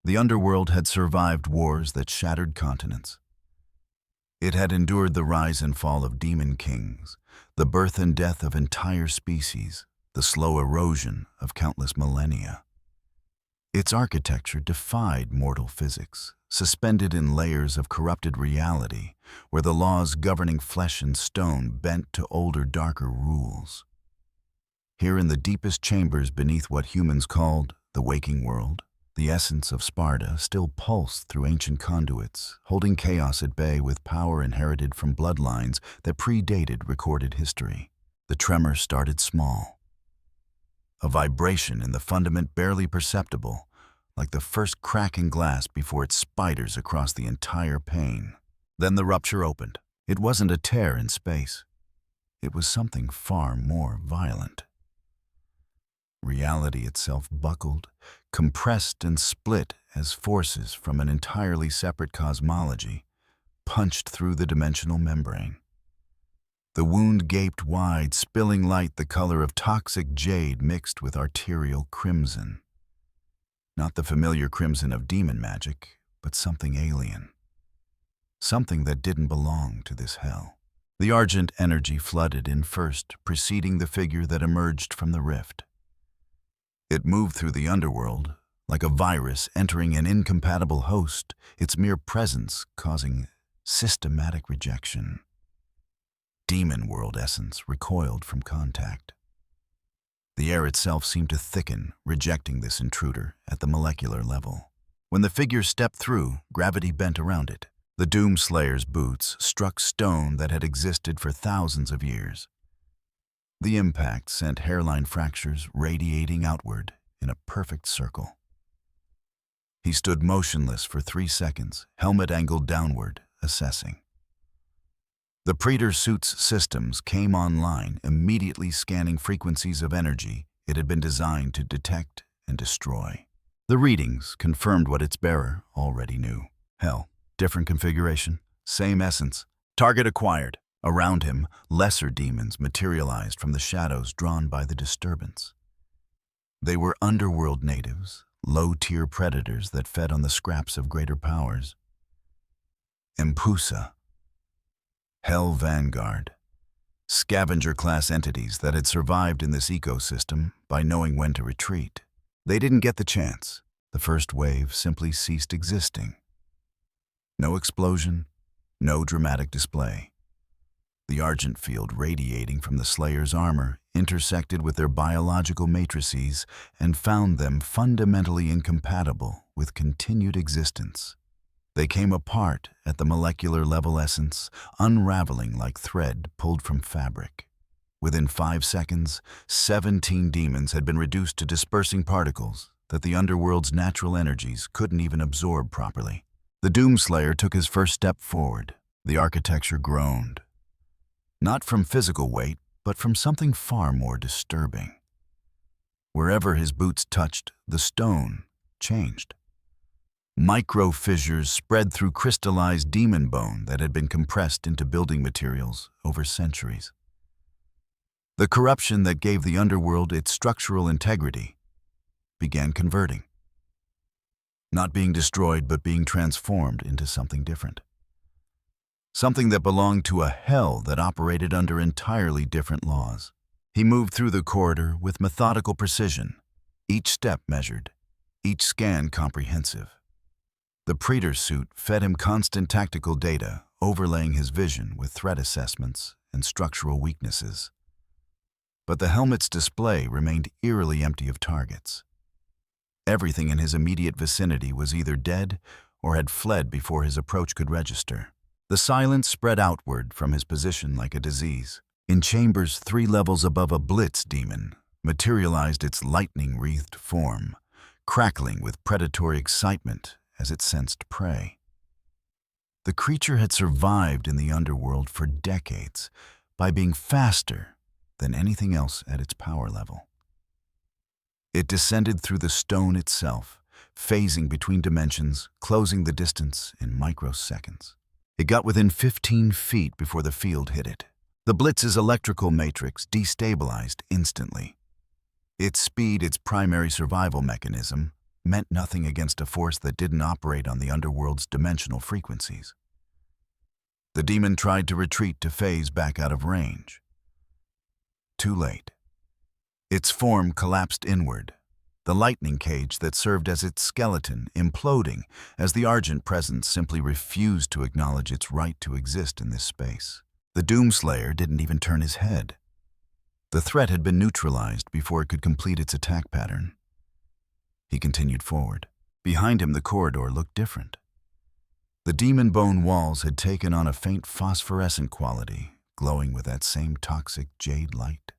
The underworld had survived wars that shattered continents. It had endured the rise and fall of demon kings, the birth and death of entire species, the slow erosion of countless millennia. Its architecture defied mortal physics, suspended in layers of corrupted reality, where the laws governing flesh and stone bent to older, darker rules. Here in the deepest chambers beneath what humans called the waking world, the essence of Sparta still pulsed through ancient conduits, holding chaos at bay with power inherited from bloodlines that predated recorded history. The tremor started small. A vibration in the fundament barely perceptible, like the first crack in glass before it spiders across the entire pane. Then the rupture opened. It wasn't a tear in space. It was something far more violent. Reality itself buckled, compressed and split as forces from an entirely separate cosmology punched through the dimensional membrane. The wound gaped wide, spilling light the color of toxic jade mixed with arterial crimson. Not the familiar crimson of demon magic, but something alien. Something that didn't belong to this hell. The argent energy flooded in first, preceding the figure that emerged from the rift. It moved through the underworld, like a virus entering an incompatible host, its mere presence causing systematic rejection. Demon world essence recoiled from contact. The air itself seemed to thicken, rejecting this intruder at the molecular level. When the figure stepped through, gravity bent around it. The Doomslayer's boots struck stone that had existed for thousands of years. The impact sent hairline fractures radiating outward in a perfect circle. He stood motionless for 3 seconds, helmet angled downward, assessing. The Praetor suit's systems came online, immediately scanning frequencies of energy it had been designed to detect and destroy. The readings confirmed what its bearer already knew. Hell, different configuration, same essence. Target acquired. Around him, lesser demons materialized from the shadows drawn by the disturbance. They were underworld natives, low-tier predators that fed on the scraps of greater powers. Empusa, Hell Vanguard, scavenger-class entities that had survived in this ecosystem by knowing when to retreat. They didn't get the chance. The first wave simply ceased existing. No explosion, no dramatic display. The argent field radiating from the Slayer's armor intersected with their biological matrices and found them fundamentally incompatible with continued existence. They came apart at the molecular level essence, unraveling like thread pulled from fabric. Within 5 seconds, 17 demons had been reduced to dispersing particles that the underworld's natural energies couldn't even absorb properly. The Doomslayer took his first step forward. The architecture groaned. Not from physical weight, but from something far more disturbing. Wherever his boots touched, the stone changed. Micro-fissures spread through crystallized demon bone that had been compressed into building materials over centuries. The corruption that gave the underworld its structural integrity began converting. Not being destroyed, but being transformed into something different. Something that belonged to a hell that operated under entirely different laws. He moved through the corridor with methodical precision, each step measured, each scan comprehensive. The Praetor suit fed him constant tactical data, overlaying his vision with threat assessments and structural weaknesses. But the helmet's display remained eerily empty of targets. Everything in his immediate vicinity was either dead or had fled before his approach could register. The silence spread outward from his position like a disease. In chambers 3 levels above a blitz demon materialized its lightning-wreathed form, crackling with predatory excitement as it sensed prey. The creature had survived in the underworld for decades by being faster than anything else at its power level. It descended through the stone itself, phasing between dimensions, closing the distance in microseconds. It got within 15 feet before the field hit it. The Blitz's electrical matrix destabilized instantly. Its speed, its primary survival mechanism, meant nothing against a force that didn't operate on the underworld's dimensional frequencies. The demon tried to retreat to phase back out of range. Too late. Its form collapsed inward, the lightning cage that served as its skeleton imploding as the Argent presence simply refused to acknowledge its right to exist in this space. The Doomslayer didn't even turn his head. The threat had been neutralized before it could complete its attack pattern. He continued forward. Behind him, the corridor looked different. The demon bone walls had taken on a faint phosphorescent quality, glowing with that same toxic jade light.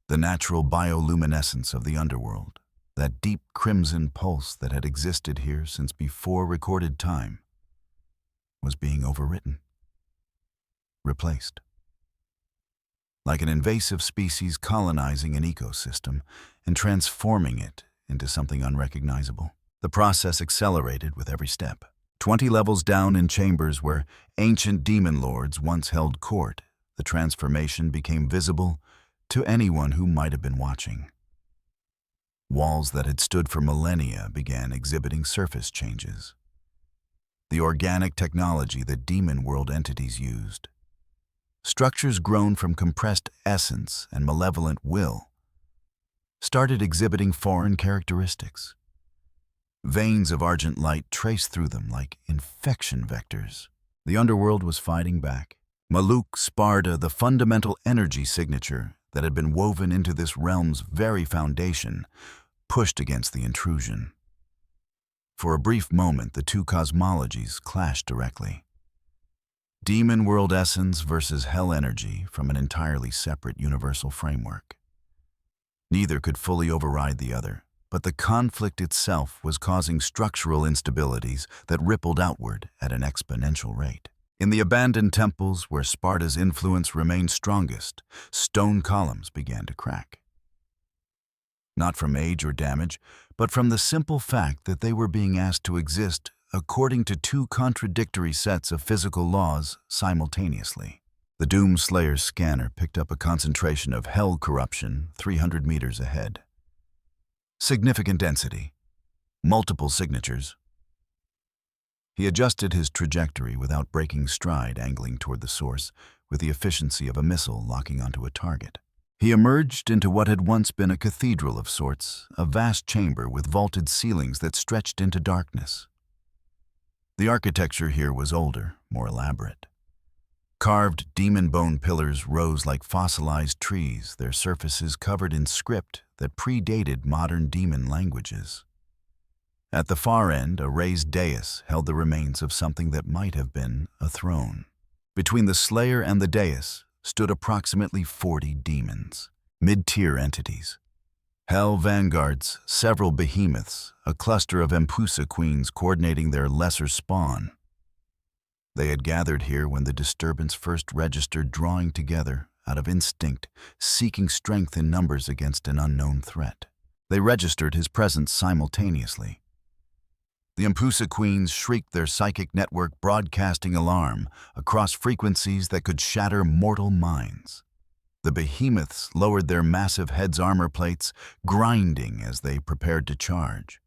The natural bioluminescence of the underworld, that deep crimson pulse that had existed here since before recorded time, was being overwritten, replaced. Like an invasive species colonizing an ecosystem and transforming it into something unrecognizable. The process accelerated with every step. 20 levels down in chambers where ancient demon lords once held court, the transformation became visible to anyone who might have been watching. Walls that had stood for millennia began exhibiting surface changes. The organic technology that demon world entities used. Structures grown from compressed essence and malevolent will started exhibiting foreign characteristics. Veins of argent light traced through them like infection vectors. The underworld was fighting back. Maluk Sparta, the fundamental energy signature that had been woven into this realm's very foundation, pushed against the intrusion. For a brief moment, the two cosmologies clashed directly. Demon world essence versus hell energy from an entirely separate universal framework. Neither could fully override the other, but the conflict itself was causing structural instabilities that rippled outward at an exponential rate. In the abandoned temples where Sparta's influence remained strongest, stone columns began to crack. Not from age or damage, but from the simple fact that they were being asked to exist according to two contradictory sets of physical laws simultaneously. The Doomslayer's scanner picked up a concentration of hell corruption 300 meters ahead. Significant density. Multiple signatures. He adjusted his trajectory without breaking stride, angling toward the source with the efficiency of a missile locking onto a target. He emerged into what had once been a cathedral of sorts, a vast chamber with vaulted ceilings that stretched into darkness. The architecture here was older, more elaborate. Carved demon bone pillars rose like fossilized trees, their surfaces covered in script that predated modern demon languages. At the far end, a raised dais held the remains of something that might have been a throne. Between the Slayer and the dais stood approximately 40 demons, mid-tier entities. Hell vanguards, several behemoths, a cluster of Empusa queens coordinating their lesser spawn. They had gathered here when the disturbance first registered, drawing together out of instinct, seeking strength in numbers against an unknown threat. They registered his presence simultaneously. The Empusa queens shrieked their psychic network broadcasting alarm across frequencies that could shatter mortal minds. The behemoths lowered their massive heads' armor plates, grinding as they prepared to charge.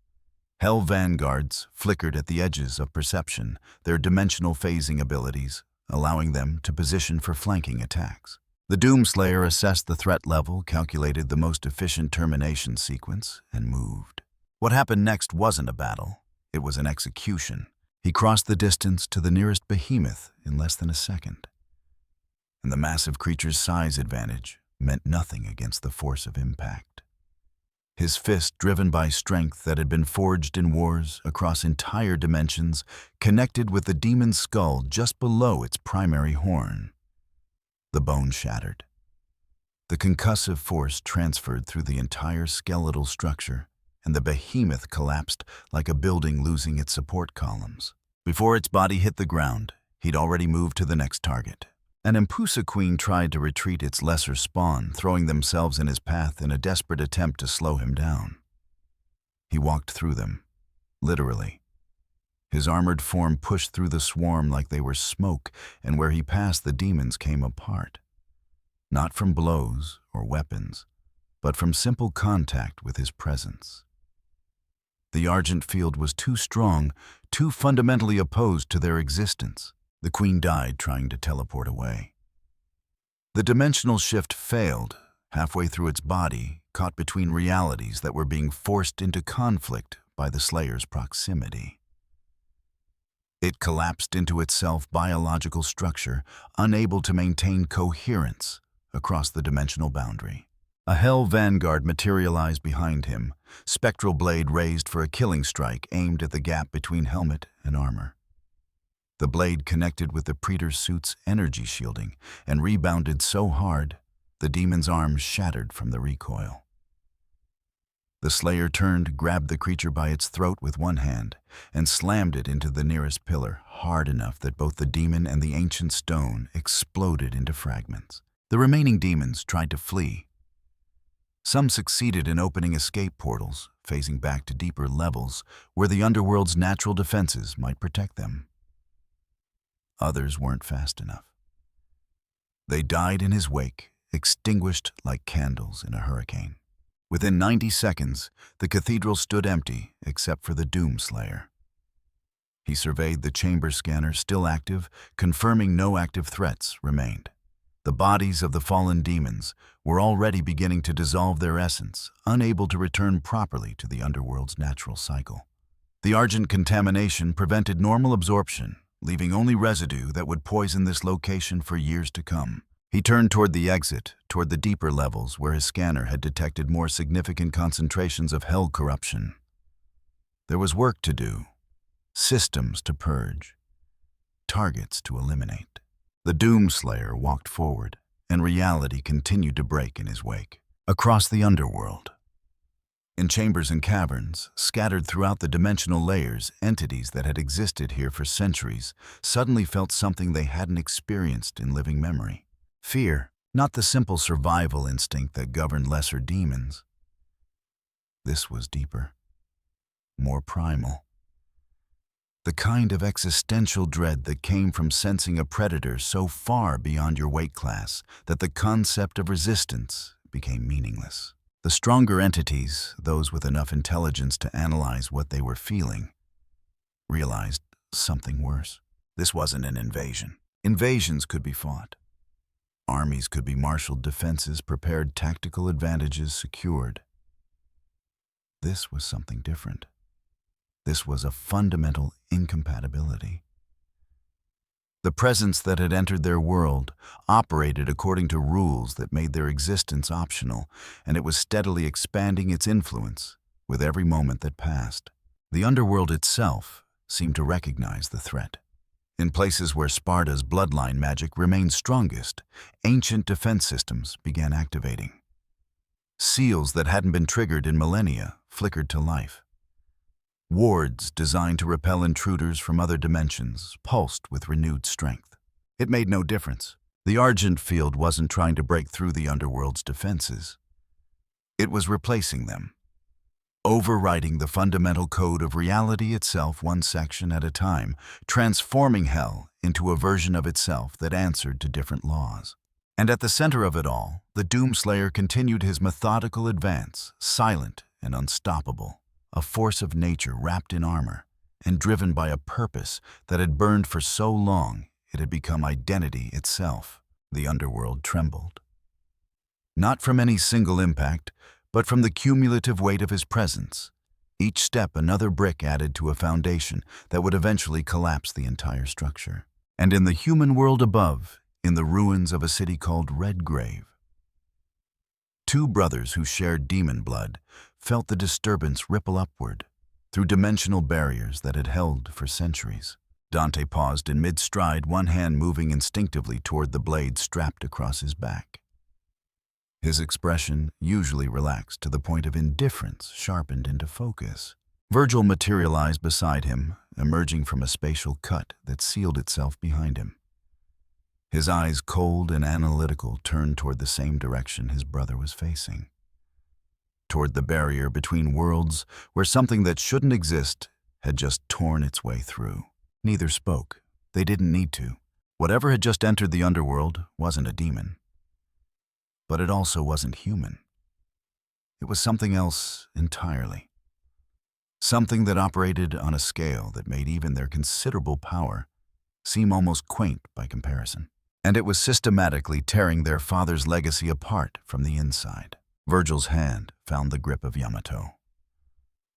Hell vanguards flickered at the edges of perception, their dimensional phasing abilities, allowing them to position for flanking attacks. The Doomslayer assessed the threat level, calculated the most efficient termination sequence, and moved. What happened next wasn't a battle. It was an execution. He crossed the distance to the nearest behemoth in less than a second. And the massive creature's size advantage meant nothing against the force of impact. His fist, driven by strength that had been forged in wars across entire dimensions, connected with the demon's skull just below its primary horn. The bone shattered. The concussive force transferred through the entire skeletal structure, and the behemoth collapsed like a building losing its support columns. Before its body hit the ground, he'd already moved to the next target. An Empusa queen tried to retreat its lesser spawn, throwing themselves in his path in a desperate attempt to slow him down. He walked through them, literally. His armored form pushed through the swarm like they were smoke, and where he passed, the demons came apart. Not from blows or weapons, but from simple contact with his presence. The Argent field was too strong, too fundamentally opposed to their existence. The Queen died trying to teleport away. The dimensional shift failed, halfway through its body, caught between realities that were being forced into conflict by the Slayer's proximity. It collapsed into itself biological structure, unable to maintain coherence across the dimensional boundary. A Hell Vanguard materialized behind him, spectral blade raised for a killing strike aimed at the gap between helmet and armor. The blade connected with the Praetor's suit's energy shielding and rebounded so hard, the demon's arms shattered from the recoil. The Slayer turned, grabbed the creature by its throat with one hand, and slammed it into the nearest pillar, hard enough that both the demon and the ancient stone exploded into fragments. The remaining demons tried to flee. Some succeeded in opening escape portals, phasing back to deeper levels where the underworld's natural defenses might protect them. Others weren't fast enough. They died in his wake, extinguished like candles in a hurricane. Within 90 seconds, the cathedral stood empty except for the Doomslayer. He surveyed the chamber scanner, still active, confirming no active threats remained. The bodies of the fallen demons were already beginning to dissolve their essence, unable to return properly to the underworld's natural cycle. The Argent contamination prevented normal absorption, leaving only residue that would poison this location for years to come. He turned toward the exit, toward the deeper levels where his scanner had detected more significant concentrations of hell corruption. There was work to do, systems to purge, targets to eliminate. The Doomslayer walked forward, and reality continued to break in his wake. Across the underworld, in chambers and caverns, scattered throughout the dimensional layers, entities that had existed here for centuries suddenly felt something they hadn't experienced in living memory. Fear, not the simple survival instinct that governed lesser demons. This was deeper, more primal. The kind of existential dread that came from sensing a predator so far beyond your weight class that the concept of resistance became meaningless. The stronger entities, those with enough intelligence to analyze what they were feeling, realized something worse. This wasn't an invasion. Invasions could be fought. Armies could be marshaled, defenses prepared, tactical advantages secured. This was something different. This was a fundamental incompatibility. The presence that had entered their world operated according to rules that made their existence optional, and it was steadily expanding its influence with every moment that passed. The underworld itself seemed to recognize the threat. In places where Sparta's bloodline magic remained strongest, ancient defense systems began activating. Seals that hadn't been triggered in millennia flickered to life. Wards designed to repel intruders from other dimensions pulsed with renewed strength. It made no difference. The Argent field wasn't trying to break through the underworld's defenses. It was replacing them, overriding the fundamental code of reality itself one section at a time, transforming hell into a version of itself that answered to different laws. And at the center of it all, the Doomslayer continued his methodical advance, silent and unstoppable. A force of nature wrapped in armor and driven by a purpose that had burned for so long it had become identity itself. The underworld trembled. Not from any single impact, but from the cumulative weight of his presence. Each step another brick added to a foundation that would eventually collapse the entire structure. And in the human world above, in the ruins of a city called Redgrave, two brothers who shared demon blood felt the disturbance ripple upward through dimensional barriers that had held for centuries. Dante paused in mid-stride, one hand moving instinctively toward the blade strapped across his back. His expression, usually relaxed to the point of indifference, sharpened into focus. Virgil materialized beside him, emerging from a spatial cut that sealed itself behind him. His eyes, cold and analytical, turned toward the same direction his brother was facing. Toward the barrier between worlds where something that shouldn't exist had just torn its way through. Neither spoke. They didn't need to. Whatever had just entered the underworld wasn't a demon. But it also wasn't human. It was something else entirely. something that operated on a scale that made even their considerable power seem almost quaint by comparison. And it was systematically tearing their father's legacy apart from the inside. Virgil's hand found the grip of Yamato.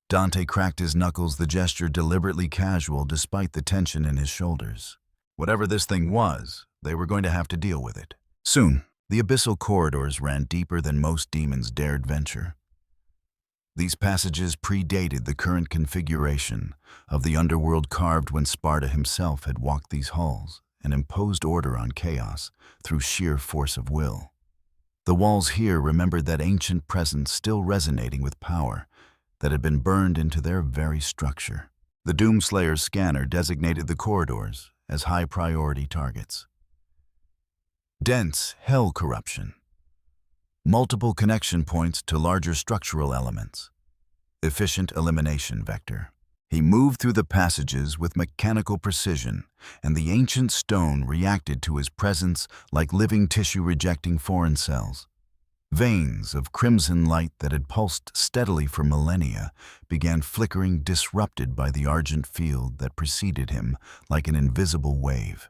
Dante cracked his knuckles, the gesture deliberately casual despite the tension in his shoulders. Whatever this thing was, they were going to have to deal with it. Soon, the abyssal corridors ran deeper than most demons dared venture. These passages predated the current configuration of the underworld carved when Sparta himself had walked these halls and imposed order on chaos through sheer force of will. The walls here remembered that ancient presence still resonating with power that had been burned into their very structure. The Doomslayer's scanner designated the corridors as high-priority targets. Dense hell corruption. Multiple connection points to larger structural elements. Efficient elimination vector. He moved through the passages with mechanical precision, and the ancient stone reacted to his presence like living tissue rejecting foreign cells. Veins of crimson light that had pulsed steadily for millennia began flickering, disrupted by the argent field that preceded him like an invisible wave.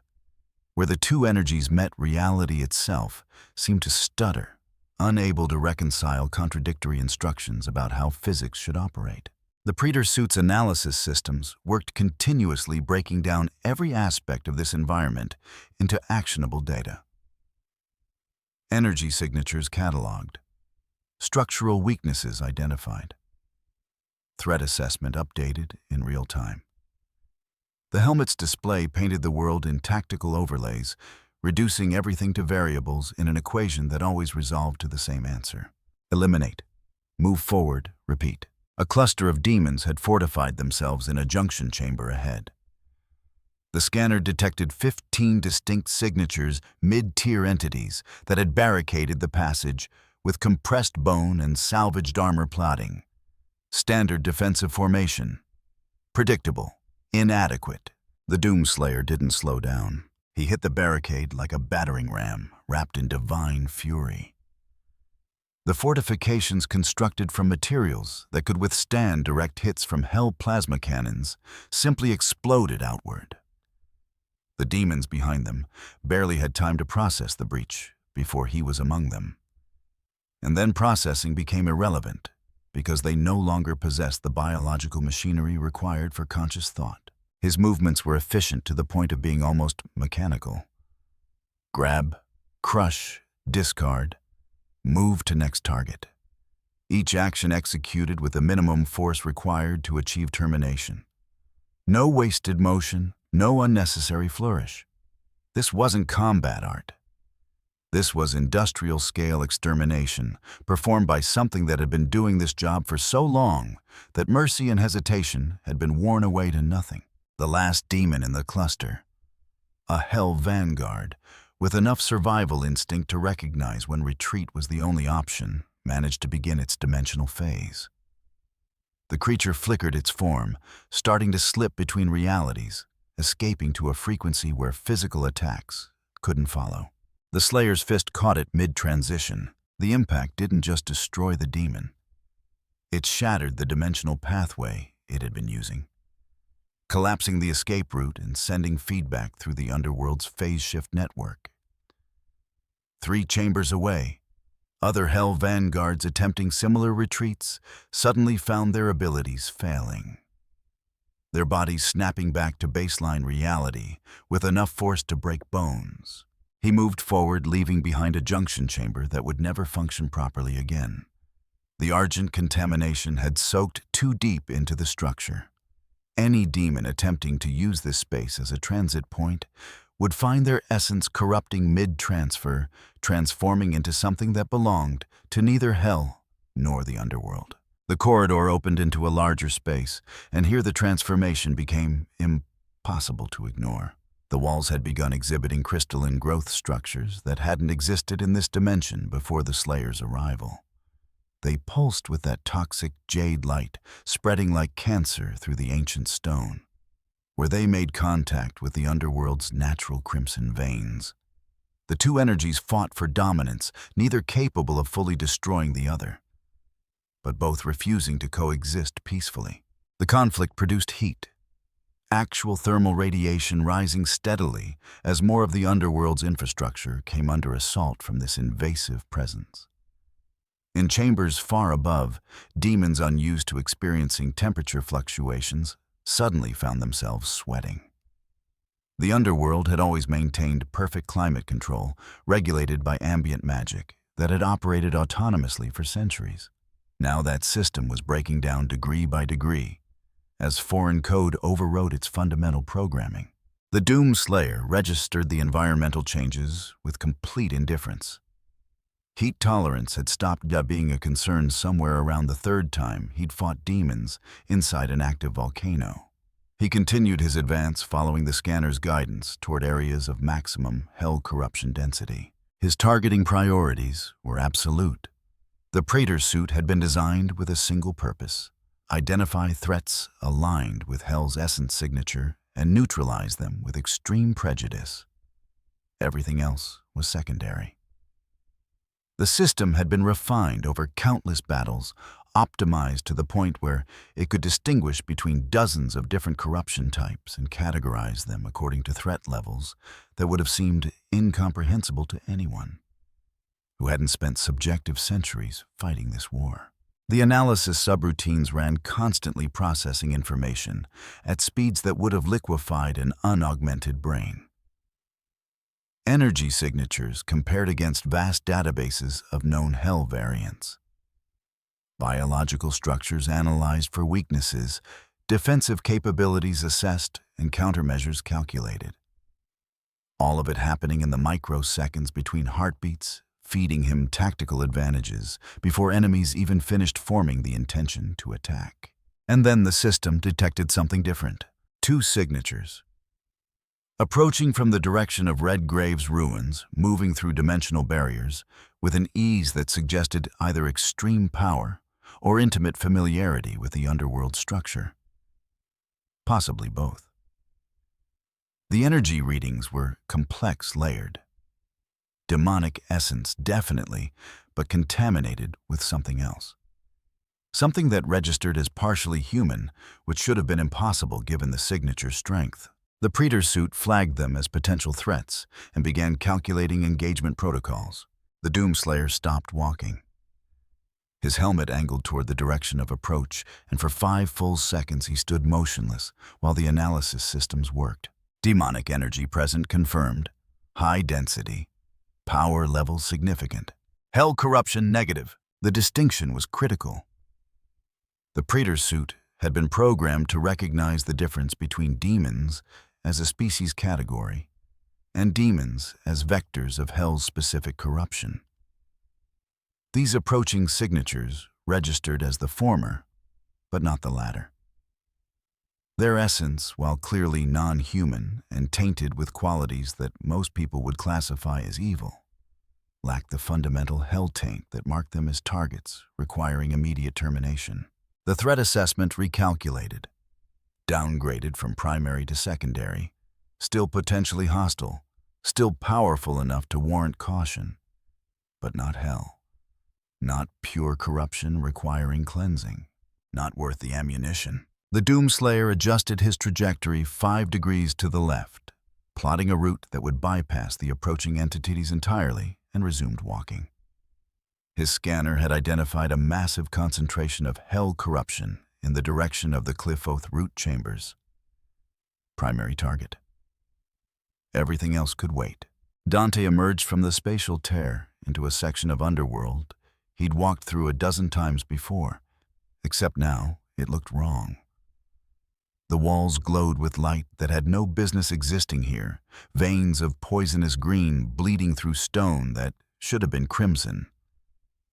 Where the two energies met, reality itself seemed to stutter, unable to reconcile contradictory instructions about how physics should operate. The Predator suit's analysis systems worked continuously, breaking down every aspect of this environment into actionable data. Energy signatures cataloged. Structural weaknesses identified. Threat assessment updated in real time. The helmet's display painted the world in tactical overlays, reducing everything to variables in an equation that always resolved to the same answer. Eliminate. Move forward. Repeat. A cluster of demons had fortified themselves in a junction chamber ahead. The scanner detected 15 distinct signatures, mid-tier entities that had barricaded the passage with compressed bone and salvaged armor plotting. Standard defensive formation. Predictable. Inadequate. The Doomslayer didn't slow down. He hit the barricade like a battering ram, wrapped in divine fury. The fortifications, constructed from materials that could withstand direct hits from hell plasma cannons, simply exploded outward. The demons behind them barely had time to process the breach before he was among them. And then processing became irrelevant because they no longer possessed the biological machinery required for conscious thought. His movements were efficient to the point of being almost mechanical. Grab, crush, discard, move to next target. Each action executed with the minimum force required to achieve termination. No wasted motion, no unnecessary flourish. This wasn't combat art. This was industrial-scale extermination, performed by something that had been doing this job for so long that mercy and hesitation had been worn away to nothing. The last demon in the cluster, a hell vanguard, with enough survival instinct to recognize when retreat was the only option, managed to begin its dimensional phase. The creature flickered its form, starting to slip between realities, escaping to a frequency where physical attacks couldn't follow. The Slayer's fist caught it mid-transition. The impact didn't just destroy the demon. It shattered the dimensional pathway it had been using, collapsing the escape route and sending feedback through the underworld's phase shift network. 3 chambers away, other hell vanguards attempting similar retreats suddenly found their abilities failing. Their bodies snapping back to baseline reality with enough force to break bones. He moved forward, leaving behind a junction chamber that would never function properly again. The argent contamination had soaked too deep into the structure. Any demon attempting to use this space as a transit point would find their essence corrupting mid-transfer, transforming into something that belonged to neither hell nor the underworld. The corridor opened into a larger space, and here the transformation became impossible to ignore. The walls had begun exhibiting crystalline growth structures that hadn't existed in this dimension before the Slayer's arrival. They pulsed with that toxic jade light, spreading like cancer through the ancient stone, where they made contact with the underworld's natural crimson veins. The two energies fought for dominance, neither capable of fully destroying the other, but both refusing to coexist peacefully. The conflict produced heat, actual thermal radiation rising steadily as more of the underworld's infrastructure came under assault from this invasive presence. In chambers far above, demons unused to experiencing temperature fluctuations suddenly found themselves sweating. The underworld had always maintained perfect climate control, regulated by ambient magic, that had operated autonomously for centuries. Now that system was breaking down degree by degree, as foreign code overrode its fundamental programming. The Doomslayer registered the environmental changes with complete indifference. Heat tolerance had stopped being a concern somewhere around the third time he'd fought demons inside an active volcano. He continued his advance following the scanner's guidance toward areas of maximum hell corruption density. His targeting priorities were absolute. The Praetor suit had been designed with a single purpose: identify threats aligned with Hell's essence signature and neutralize them with extreme prejudice. Everything else was secondary. The system had been refined over countless battles, optimized to the point where it could distinguish between dozens of different corruption types and categorize them according to threat levels that would have seemed incomprehensible to anyone who hadn't spent subjective centuries fighting this war. The analysis subroutines ran constantly processing information at speeds that would have liquefied an unaugmented brain. Energy signatures compared against vast databases of known Hell variants. Biological structures analyzed for weaknesses, defensive capabilities assessed, and countermeasures calculated. All of it happening in the microseconds between heartbeats, feeding him tactical advantages before enemies even finished forming the intention to attack. And then the system detected something different. Two signatures. Approaching from the direction of Red Grave's ruins, moving through dimensional barriers, with an ease that suggested either extreme power or intimate familiarity with the underworld structure. Possibly both. The energy readings were complex layered. Demonic essence, definitely, but contaminated with something else. Something that registered as partially human, which should have been impossible given the signature strength. The Praetor suit flagged them as potential threats and began calculating engagement protocols. The Doomslayer stopped walking. His helmet angled toward the direction of approach, and for 5 full seconds he stood motionless while the analysis systems worked. Demonic energy present confirmed. High density. Power level significant. Hell corruption negative. The distinction was critical. The Praetor suit had been programmed to recognize the difference between demons as a species category and demons as vectors of Hell's specific corruption. These approaching signatures registered as the former, but not the latter. Their essence, while clearly non-human and tainted with qualities that most people would classify as evil, lacked the fundamental hell taint that marked them as targets requiring immediate termination. The threat assessment recalculated, downgraded from primary to secondary, still potentially hostile, still powerful enough to warrant caution, but not hell. Not pure corruption requiring cleansing, not worth the ammunition. The Doomslayer adjusted his trajectory 5 degrees to the left, plotting a route that would bypass the approaching entities entirely, and resumed walking. His scanner had identified a massive concentration of hell corruption in the direction of the Cliff Oath root chambers. Primary target. Everything else could wait. Dante emerged from the spatial tear into a section of underworld he'd walked through a dozen times before, except now it looked wrong. The walls glowed with light that had no business existing here, veins of poisonous green bleeding through stone that should have been crimson.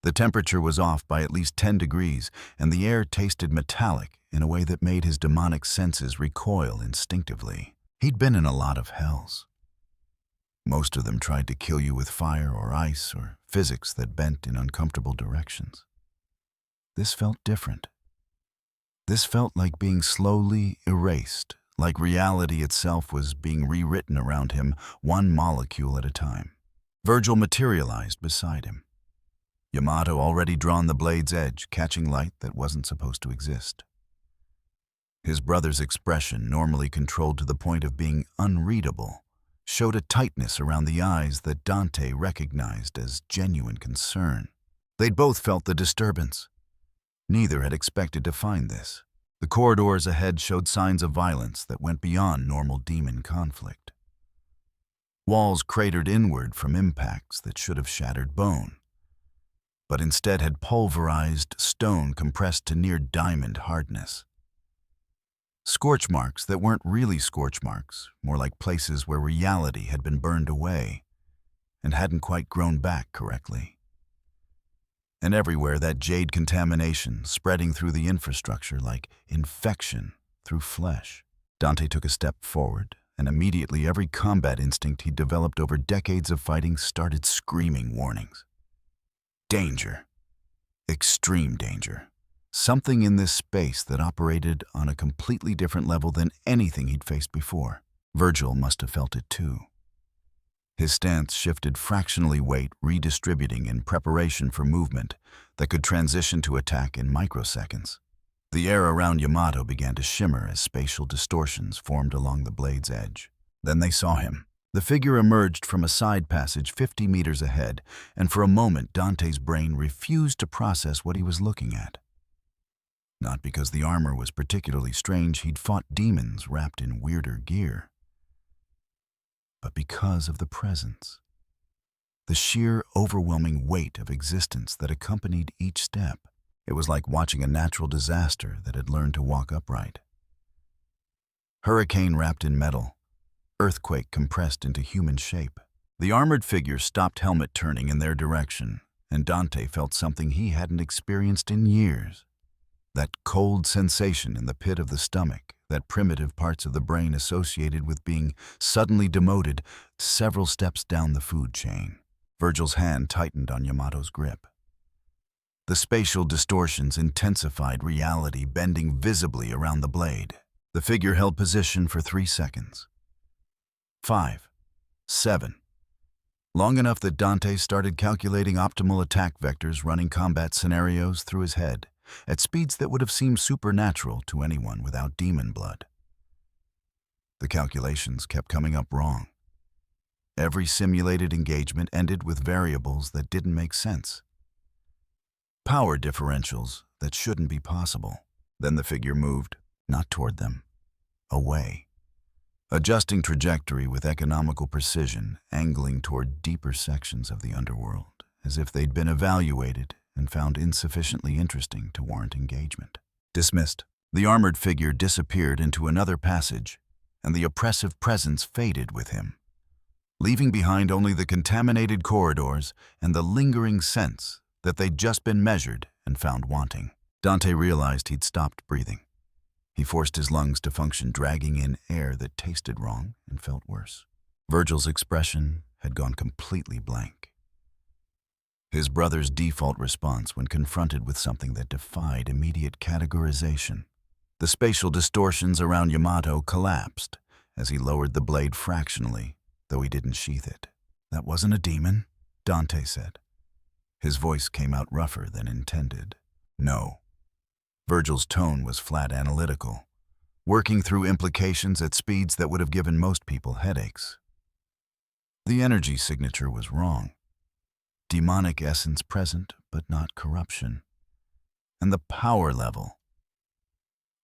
The temperature was off by at least 10 degrees, and the air tasted metallic in a way that made his demonic senses recoil instinctively. He'd been in a lot of hells. Most of them tried to kill you with fire or ice or physics that bent in uncomfortable directions. This felt different. This felt like being slowly erased, like reality itself was being rewritten around him, one molecule at a time. Virgil materialized beside him. Yamato already drawn the blade's edge, catching light that wasn't supposed to exist. His brother's expression, normally controlled to the point of being unreadable, showed a tightness around the eyes that Dante recognized as genuine concern. They'd both felt the disturbance. Neither had expected to find this. The corridors ahead showed signs of violence that went beyond normal demon conflict. Walls cratered inward from impacts that should have shattered bone, but instead had pulverized stone compressed to near diamond hardness. Scorch marks that weren't really scorch marks, more like places where reality had been burned away and hadn't quite grown back correctly. And everywhere that jade contamination spreading through the infrastructure like infection through flesh. Dante took a step forward, and immediately every combat instinct he'd developed over decades of fighting started screaming warnings. Danger. Extreme danger. Something in this space that operated on a completely different level than anything he'd faced before. Virgil must have felt it too. His stance shifted fractionally, weight redistributing in preparation for movement that could transition to attack in microseconds. The air around Yamato began to shimmer as spatial distortions formed along the blade's edge. Then they saw him. The figure emerged from a side passage 50 meters ahead, and for a moment Dante's brain refused to process what he was looking at. Not because the armor was particularly strange, he'd fought demons wrapped in weirder gear, but because of the presence. The sheer, overwhelming weight of existence that accompanied each step. It was like watching a natural disaster that had learned to walk upright. Hurricane wrapped in metal, earthquake compressed into human shape. The armored figure stopped helmet turning in their direction, and Dante felt something he hadn't experienced in years. That cold sensation in the pit of the stomach, that primitive parts of the brain associated with being suddenly demoted several steps down the food chain. Virgil's hand tightened on Yamato's grip. The spatial distortions intensified reality, bending visibly around the blade. The figure held position for 3 seconds. 5. 7. Long enough that Dante started calculating optimal attack vectors, running combat scenarios through his head at speeds that would have seemed supernatural to anyone without demon blood. The calculations kept coming up wrong. Every simulated engagement ended with variables that didn't make sense. Power differentials that shouldn't be possible. Then the figure moved, not toward them, away. Adjusting trajectory with economical precision, angling toward deeper sections of the underworld, as if they'd been evaluated and found insufficiently interesting to warrant engagement. Dismissed. The armored figure disappeared into another passage, and the oppressive presence faded with him, leaving behind only the contaminated corridors and the lingering sense that they'd just been measured and found wanting. Dante realized he'd stopped breathing. He forced his lungs to function, dragging in air that tasted wrong and felt worse. Virgil's expression had gone completely blank. His brother's default response when confronted with something that defied immediate categorization. The spatial distortions around Yamato collapsed as he lowered the blade fractionally, though he didn't sheath it. "That wasn't a demon," Dante said. His voice came out rougher than intended. "No." Virgil's tone was flat analytical, working through implications at speeds that would have given most people headaches. The energy signature was wrong. Demonic essence present, but not corruption. And the power level.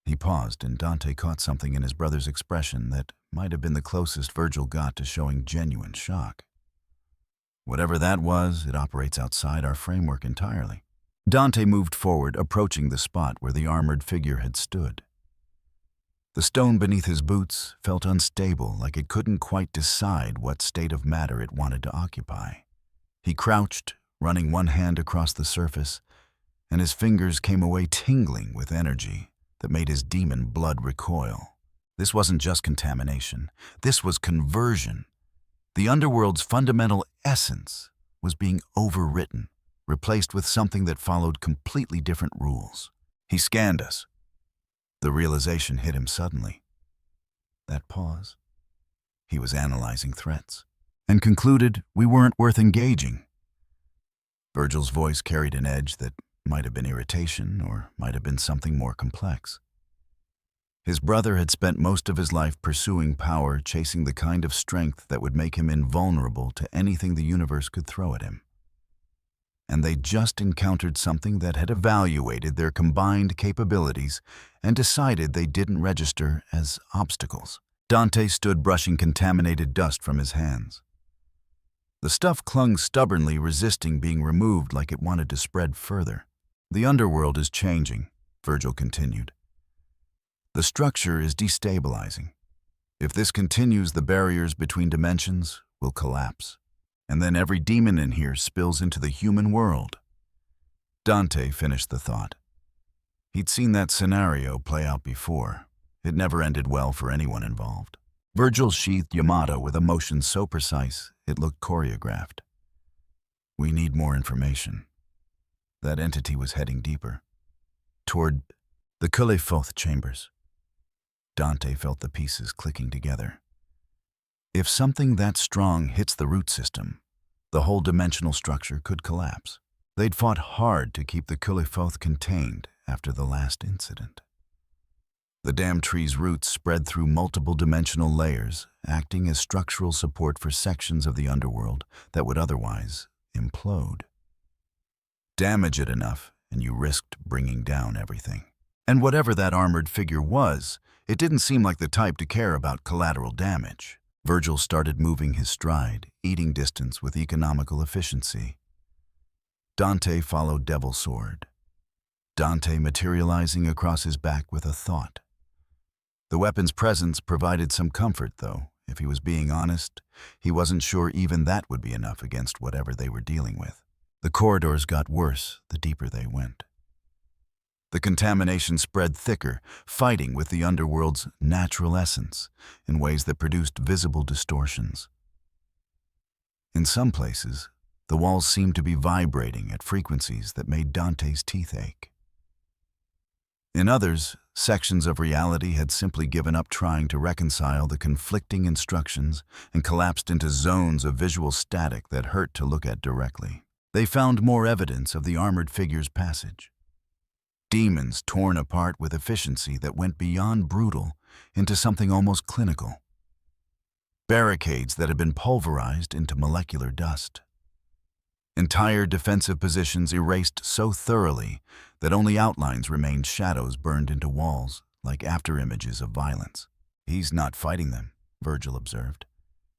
He paused, and Dante caught something in his brother's expression that might have been the closest Virgil got to showing genuine shock. Whatever that was, it operates outside our framework entirely. Dante moved forward, approaching the spot where the armored figure had stood. The stone beneath his boots felt unstable, like it couldn't quite decide what state of matter it wanted to occupy. He crouched, running one hand across the surface, and his fingers came away tingling with energy that made his demon blood recoil. This wasn't just contamination. This was conversion. The underworld's fundamental essence was being overwritten, replaced with something that followed completely different rules. He scanned us. The realization hit him suddenly. That pause. He was analyzing threats, and concluded we weren't worth engaging. Virgil's voice carried an edge that might have been irritation or might have been something more complex. His brother had spent most of his life pursuing power, chasing the kind of strength that would make him invulnerable to anything the universe could throw at him. And they just encountered something that had evaluated their combined capabilities and decided they didn't register as obstacles. Dante stood brushing contaminated dust from his hands. The stuff clung stubbornly, resisting being removed like it wanted to spread further. "The underworld is changing," Virgil continued. "The structure is destabilizing. If this continues, the barriers between dimensions will collapse. And then every demon in here spills into the human world." Dante finished the thought. He'd seen that scenario play out before. It never ended well for anyone involved. Virgil sheathed Yamato with a motion so precise it looked choreographed. "We need more information." That entity was heading deeper, toward the Culefoth chambers. Dante felt the pieces clicking together. If something that strong hits the root system, the whole dimensional structure could collapse. They'd fought hard to keep the Culefoth contained after the last incident. The damn tree's roots spread through multiple dimensional layers, acting as structural support for sections of the underworld that would otherwise implode. Damage it enough, and you risked bringing down everything. And whatever that armored figure was, it didn't seem like the type to care about collateral damage. Virgil started moving his stride, eating distance with economical efficiency. Dante followed Devil Sword, Dante materializing across his back with a thought. The weapon's presence provided some comfort, though. If he was being honest, he wasn't sure even that would be enough against whatever they were dealing with. The corridors got worse the deeper they went. The contamination spread thicker, fighting with the underworld's natural essence in ways that produced visible distortions. In some places, the walls seemed to be vibrating at frequencies that made Dante's teeth ache. In others, sections of reality had simply given up trying to reconcile the conflicting instructions and collapsed into zones of visual static that hurt to look at directly. They found more evidence of the armored figure's passage. Demons torn apart with efficiency that went beyond brutal into something almost clinical. Barricades that had been pulverized into molecular dust. Entire defensive positions erased so thoroughly that only outlines remained, shadows burned into walls like afterimages of violence. "He's not fighting them," Virgil observed.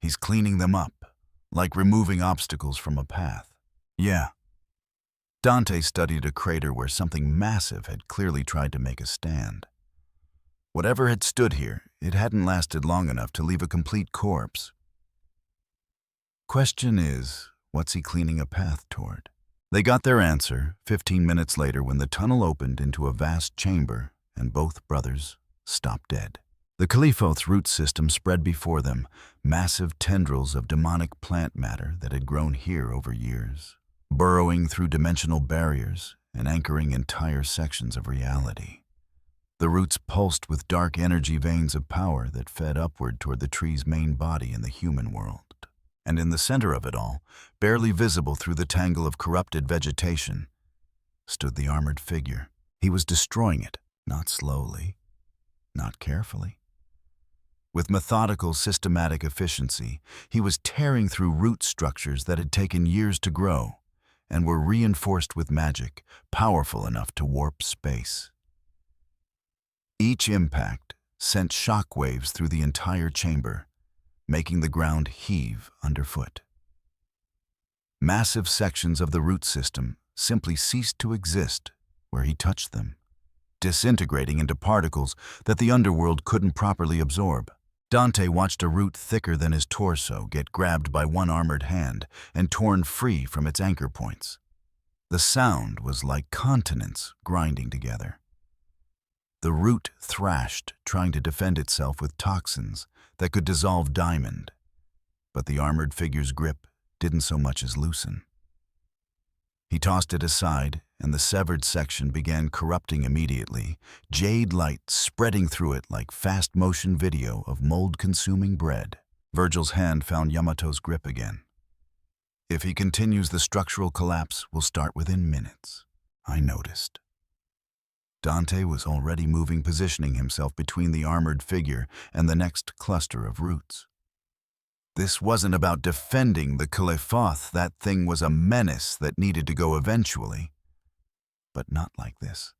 "He's cleaning them up, like removing obstacles from a path." "Yeah." Dante studied a crater where something massive had clearly tried to make a stand. Whatever had stood here, it hadn't lasted long enough to leave a complete corpse. Question is, what's he cleaning a path toward? They got their answer 15 minutes later when the tunnel opened into a vast chamber and both brothers stopped dead. The Culefoth's root system spread before them, massive tendrils of demonic plant matter that had grown here over years, burrowing through dimensional barriers and anchoring entire sections of reality. The roots pulsed with dark energy veins of power that fed upward toward the tree's main body in the human world. And in the center of it all, barely visible through the tangle of corrupted vegetation, stood the armored figure. He was destroying it, not slowly, not carefully. With methodical, systematic efficiency, he was tearing through root structures that had taken years to grow and were reinforced with magic, powerful enough to warp space. Each impact sent shockwaves through the entire chamber, making the ground heave underfoot. Massive sections of the root system simply ceased to exist where he touched them, disintegrating into particles that the underworld couldn't properly absorb. Dante watched a root thicker than his torso get grabbed by one armored hand and torn free from its anchor points. The sound was like continents grinding together. The root thrashed, trying to defend itself with toxins that could dissolve diamond, but the armored figure's grip didn't so much as loosen. He tossed it aside, and the severed section began corrupting immediately, jade light spreading through it like fast-motion video of mold-consuming bread. Virgil's hand found Yamato's grip again. "If he continues, the structural collapse will start within minutes," I noticed. Dante was already moving, positioning himself between the armored figure and the next cluster of roots. This wasn't about defending the Qliphoth. That thing was a menace that needed to go eventually. But not like this.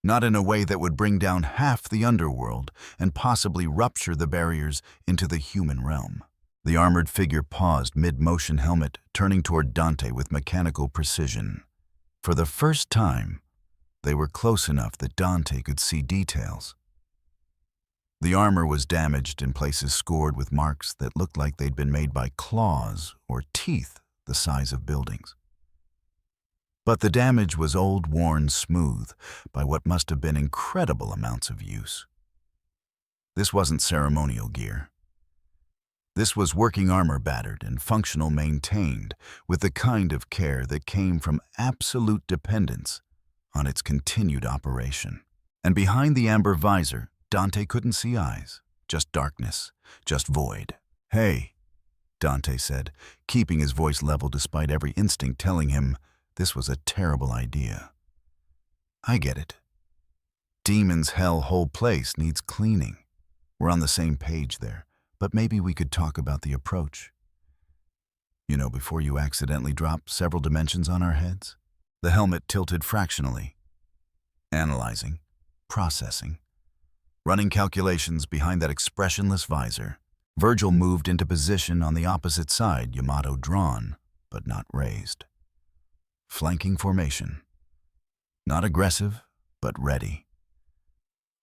Not in a way that would bring down half the underworld and possibly rupture the barriers into the human realm. The armored figure paused mid-motion, helmet turning toward Dante with mechanical precision. For the first time, they were close enough that Dante could see details. The armor was damaged, in places scored with marks that looked like they'd been made by claws or teeth the size of buildings. But the damage was old, worn smooth by what must have been incredible amounts of use. This wasn't ceremonial gear. This was working armor, battered and functional, maintained with the kind of care that came from absolute dependence on its continued operation. And behind the amber visor, Dante couldn't see eyes, just darkness, just void. "Hey," Dante said, keeping his voice level despite every instinct telling him this was a terrible idea. "I get it. Demons, hell, whole place needs cleaning. We're on the same page there, but maybe we could talk about the approach. You know, before you accidentally drop several dimensions on our heads?" The helmet tilted fractionally, analyzing, processing, running calculations behind that expressionless visor. Virgil moved into position on the opposite side, Yamato drawn, but not raised. Flanking formation. Not aggressive, but ready.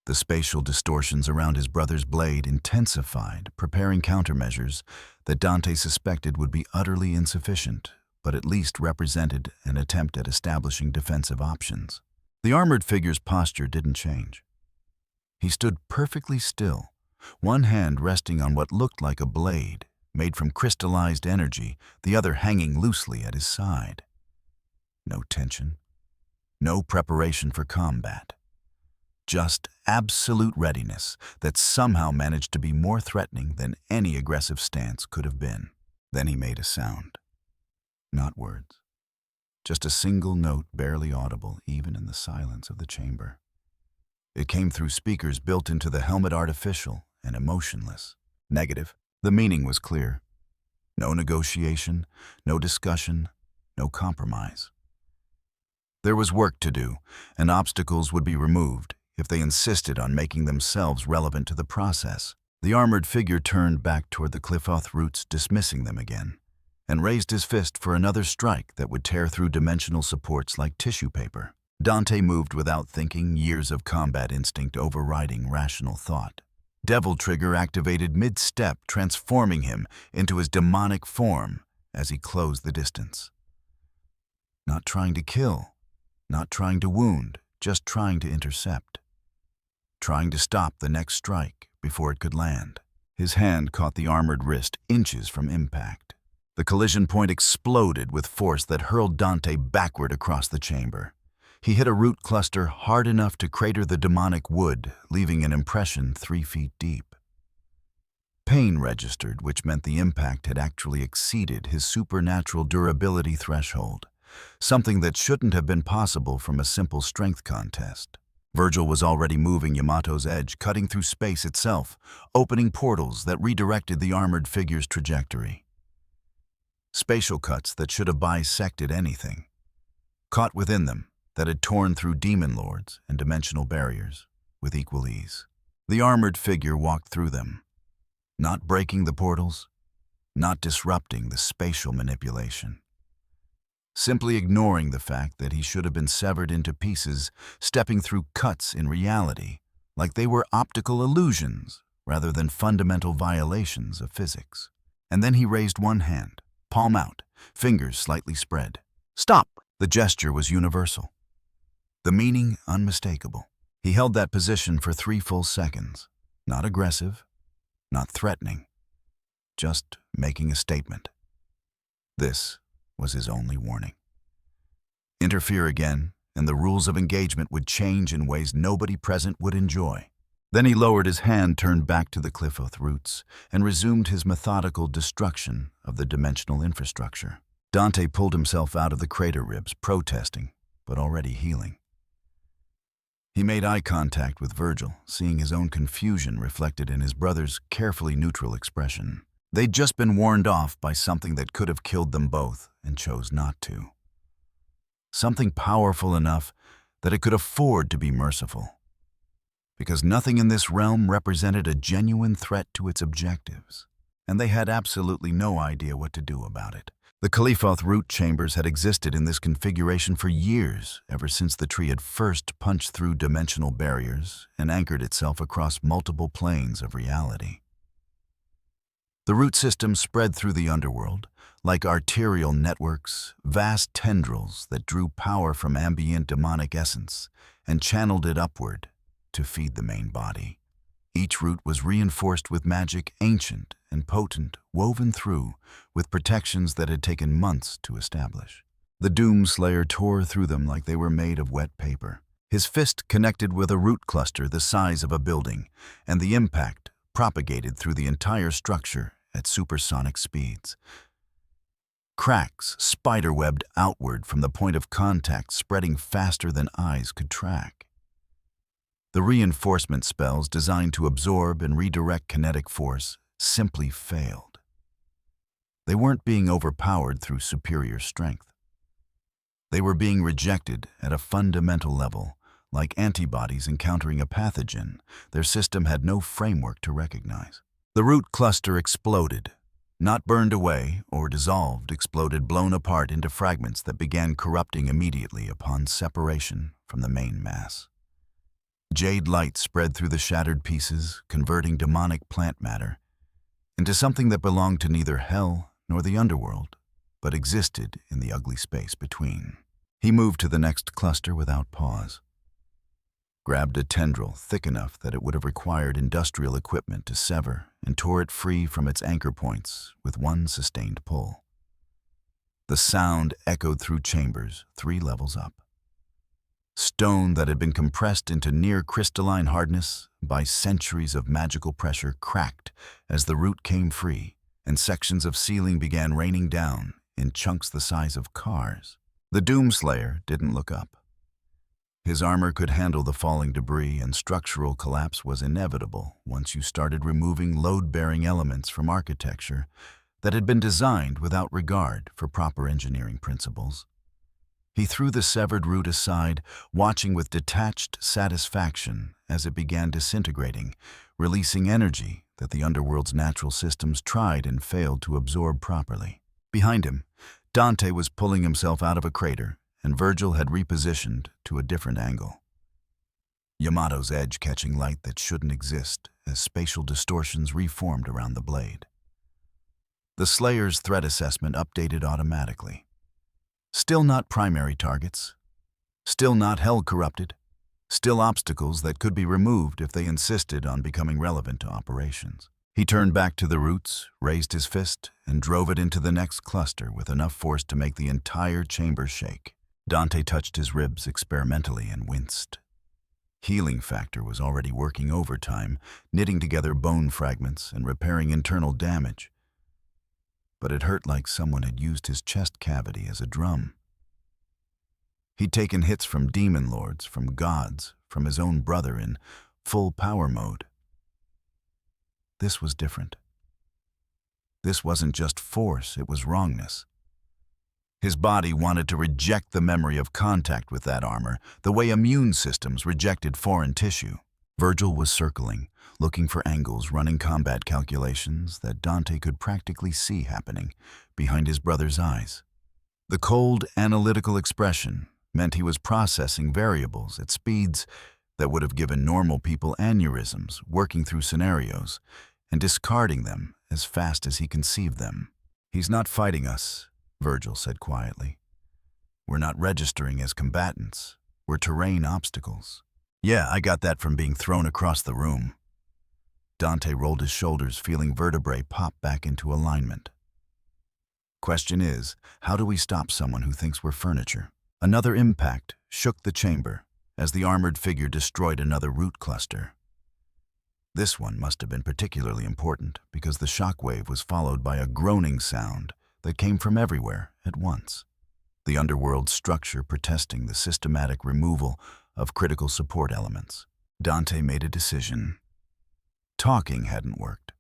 The spatial distortions around his brother's blade intensified, preparing countermeasures that Dante suspected would be utterly insufficient, but at least represented an attempt at establishing defensive options. The armored figure's posture didn't change. He stood perfectly still, one hand resting on what looked like a blade, made from crystallized energy, the other hanging loosely at his side. No tension, no preparation for combat. Just absolute readiness that somehow managed to be more threatening than any aggressive stance could have been. Then he made a sound. Not words. Just a single note, barely audible even in the silence of the chamber. It came through speakers built into the helmet, artificial and emotionless. Negative. The meaning was clear. No negotiation, no discussion, no compromise. There was work to do, and obstacles would be removed if they insisted on making themselves relevant to the process. The armored figure turned back toward the Qliphoth roots, dismissing them again, and raised his fist for another strike that would tear through dimensional supports like tissue paper. Dante moved without thinking, years of combat instinct overriding rational thought. Devil Trigger activated mid-step, transforming him into his demonic form as he closed the distance. Not trying to kill, not trying to wound, just trying to intercept. Trying to stop the next strike before it could land. His hand caught the armored wrist inches from impact. The collision point exploded with force that hurled Dante backward across the chamber. He hit a root cluster hard enough to crater the demonic wood, leaving an impression 3 feet deep. Pain registered, which meant the impact had actually exceeded his supernatural durability threshold, something that shouldn't have been possible from a simple strength contest. Virgil was already moving Yamato's edge, cutting through space itself, opening portals that redirected the armored figure's trajectory. Spatial cuts that should have bisected anything. Caught within them, that had torn through demon lords and dimensional barriers with equal ease. The armored figure walked through them, not breaking the portals, not disrupting the spatial manipulation. Simply ignoring the fact that he should have been severed into pieces, stepping through cuts in reality, like they were optical illusions rather than fundamental violations of physics. And then he raised one hand, palm out, fingers slightly spread. "Stop!" The gesture was universal. The meaning unmistakable. He held that position for 3 full seconds, not aggressive, not threatening, just making a statement. This was his only warning. Interfere again, and the rules of engagement would change in ways nobody present would enjoy. Then he lowered his hand, turned back to the Qliphoth roots, and resumed his methodical destruction of the dimensional infrastructure. Dante pulled himself out of the crater ribs, protesting, but already healing. He made eye contact with Virgil, seeing his own confusion reflected in his brother's carefully neutral expression. They'd just been warned off by something that could have killed them both and chose not to. Something powerful enough that it could afford to be merciful. Because nothing in this realm represented a genuine threat to its objectives, and they had absolutely no idea what to do about it. The Khalifoth root chambers had existed in this configuration for years, ever since the tree had first punched through dimensional barriers and anchored itself across multiple planes of reality. The root system spread through the underworld, like arterial networks, vast tendrils that drew power from ambient demonic essence and channeled it upward to feed the main body. Each root was reinforced with magic ancient and potent, woven through with protections that had taken months to establish. The Doomslayer tore through them like they were made of wet paper. His fist connected with a root cluster the size of a building, and the impact propagated through the entire structure at supersonic speeds. Cracks spiderwebbed outward from the point of contact, spreading faster than eyes could track. The reinforcement spells designed to absorb and redirect kinetic force simply failed. They weren't being overpowered through superior strength. They were being rejected at a fundamental level, like antibodies encountering a pathogen their system had no framework to recognize. The root cluster exploded, not burned away or dissolved, exploded, blown apart into fragments that began corrupting immediately upon separation from the main mass. Jade light spread through the shattered pieces, converting demonic plant matter into something that belonged to neither hell nor the underworld, but existed in the ugly space between. He moved to the next cluster without pause, grabbed a tendril thick enough that it would have required industrial equipment to sever, and tore it free from its anchor points with one sustained pull. The sound echoed through chambers 3 levels up. Stone that had been compressed into near crystalline hardness by centuries of magical pressure cracked as the root came free, and sections of ceiling began raining down in chunks the size of cars. The Doomslayer didn't look up. His armor could handle the falling debris, and structural collapse was inevitable once you started removing load-bearing elements from architecture that had been designed without regard for proper engineering principles. He threw the severed root aside, watching with detached satisfaction as it began disintegrating, releasing energy that the underworld's natural systems tried and failed to absorb properly. Behind him, Dante was pulling himself out of a crater, and Virgil had repositioned to a different angle. Yamato's edge catching light that shouldn't exist as spatial distortions reformed around the blade. The Slayer's threat assessment updated automatically. Still not primary targets, still not hell-corrupted, still obstacles that could be removed if they insisted on becoming relevant to operations. He turned back to the roots, raised his fist, and drove it into the next cluster with enough force to make the entire chamber shake. Dante touched his ribs experimentally and winced. Healing factor was already working overtime, knitting together bone fragments and repairing internal damage. But it hurt like someone had used his chest cavity as a drum. He'd taken hits from demon lords, from gods, from his own brother in full power mode. This was different. This wasn't just force, it was wrongness. His body wanted to reject the memory of contact with that armor, the way immune systems rejected foreign tissue. Virgil was circling, looking for angles, running combat calculations that Dante could practically see happening behind his brother's eyes. The cold, analytical expression meant he was processing variables at speeds that would have given normal people aneurysms, working through scenarios and discarding them as fast as he conceived them. "He's not fighting us," Virgil said quietly. "We're not registering as combatants. We're terrain obstacles." "Yeah, I got that from being thrown across the room." Dante rolled his shoulders, feeling vertebrae pop back into alignment. "Question is, how do we stop someone who thinks we're furniture?" Another impact shook the chamber as the armored figure destroyed another root cluster. This one must have been particularly important because the shockwave was followed by a groaning sound that came from everywhere at once. The underworld structure protesting the systematic removal of critical support elements. Dante made a decision. Talking hadn't worked.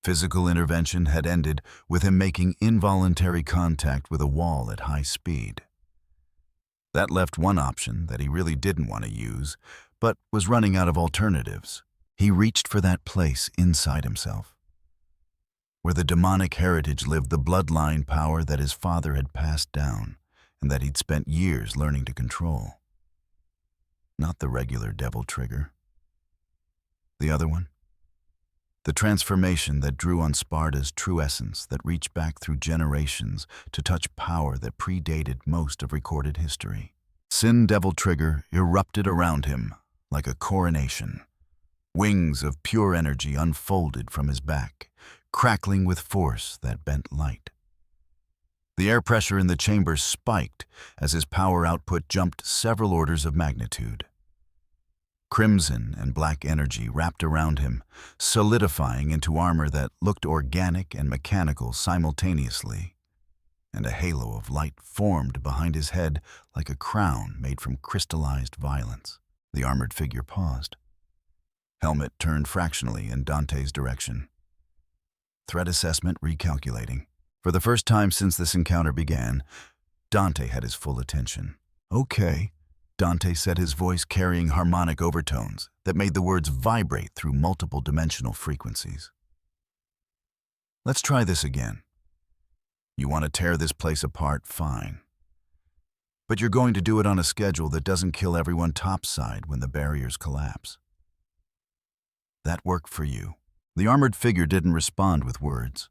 Physical intervention had ended with him making involuntary contact with a wall at high speed. That left one option that he really didn't want to use, but was running out of alternatives. He reached for that place inside himself, where the demonic heritage lived, the bloodline power that his father had passed down and that he'd spent years learning to control. Not the regular devil trigger. The other one? The transformation that drew on Sparta's true essence, that reached back through generations to touch power that predated most of recorded history. Sin Devil Trigger erupted around him like a coronation. Wings of pure energy unfolded from his back, crackling with force that bent light. The air pressure in the chamber spiked as his power output jumped several orders of magnitude. Crimson and black energy wrapped around him, solidifying into armor that looked organic and mechanical simultaneously, and a halo of light formed behind his head like a crown made from crystallized violence. The armored figure paused. Helmet turned fractionally in Dante's direction. Threat assessment recalculating. For the first time since this encounter began, Dante had his full attention. "Okay," Dante said, his voice carrying harmonic overtones that made the words vibrate through multiple dimensional frequencies. "Let's try this again. You want to tear this place apart, fine. But you're going to do it on a schedule that doesn't kill everyone topside when the barriers collapse. That work for you?" The armored figure didn't respond with words.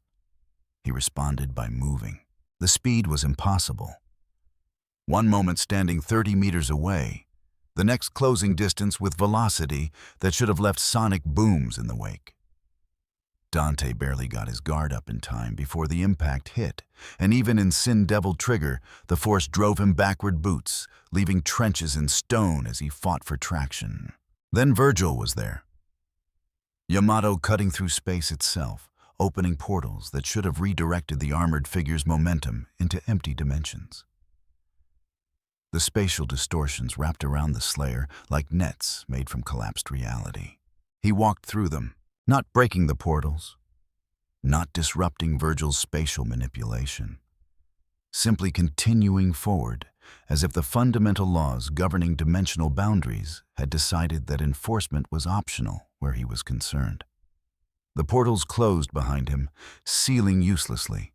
He responded by moving. The speed was impossible. One moment standing 30 meters away, the next closing distance with velocity that should have left sonic booms in the wake. Dante barely got his guard up in time before the impact hit, and even in Sin Devil Trigger, the force drove him backward boots, leaving trenches in stone as he fought for traction. Then Virgil was there. Yamato cutting through space itself, opening portals that should have redirected the armored figure's momentum into empty dimensions. The spatial distortions wrapped around the Slayer like nets made from collapsed reality. He walked through them, not breaking the portals, not disrupting Virgil's spatial manipulation, simply continuing forward as if the fundamental laws governing dimensional boundaries had decided that enforcement was optional where he was concerned. The portals closed behind him, sealing uselessly,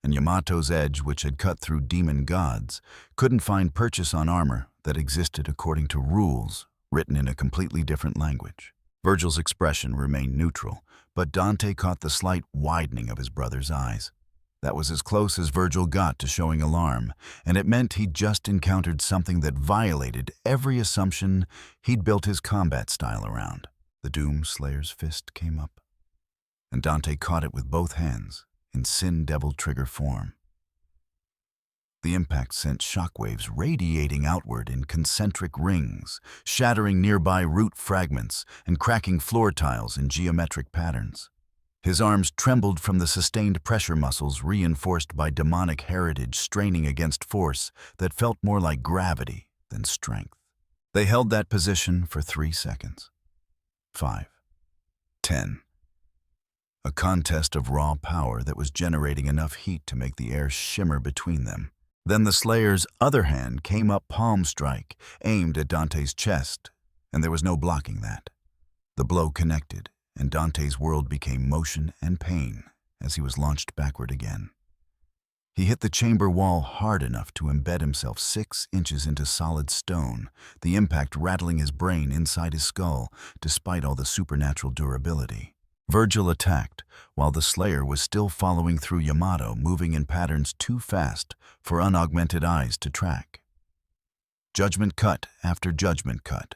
and Yamato's edge, which had cut through demon gods, couldn't find purchase on armor that existed according to rules written in a completely different language. Virgil's expression remained neutral, but Dante caught the slight widening of his brother's eyes. That was as close as Virgil got to showing alarm, and it meant he'd just encountered something that violated every assumption he'd built his combat style around. The Doomslayer's fist came up, and Dante caught it with both hands in Sin Devil Trigger form. The impact sent shockwaves radiating outward in concentric rings, shattering nearby root fragments and cracking floor tiles in geometric patterns. His arms trembled from the sustained pressure muscles reinforced by demonic heritage straining against force that felt more like gravity than strength. They held that position for 3 seconds. 5. 10. A contest of raw power that was generating enough heat to make the air shimmer between them. Then the Slayer's other hand came up, palm strike, aimed at Dante's chest, and there was no blocking that. The blow connected, and Dante's world became motion and pain as he was launched backward again. He hit the chamber wall hard enough to embed himself 6 inches into solid stone, the impact rattling his brain inside his skull, despite all the supernatural durability. Virgil attacked, while the Slayer was still following through Yamato, moving in patterns too fast for unaugmented eyes to track. Judgment cut after judgment cut.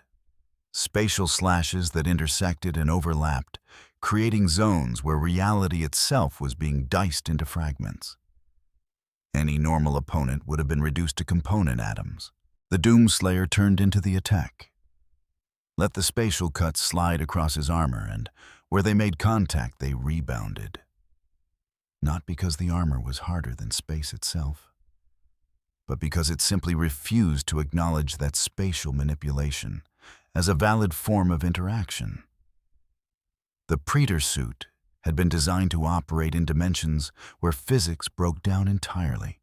Spatial slashes that intersected and overlapped, creating zones where reality itself was being diced into fragments. Any normal opponent would have been reduced to component atoms. The Doomslayer turned into the attack. Let the spatial cuts slide across his armor, and where they made contact, they rebounded. Not because the armor was harder than space itself, but because it simply refused to acknowledge that spatial manipulation as a valid form of interaction. The Predator suit had been designed to operate in dimensions where physics broke down entirely.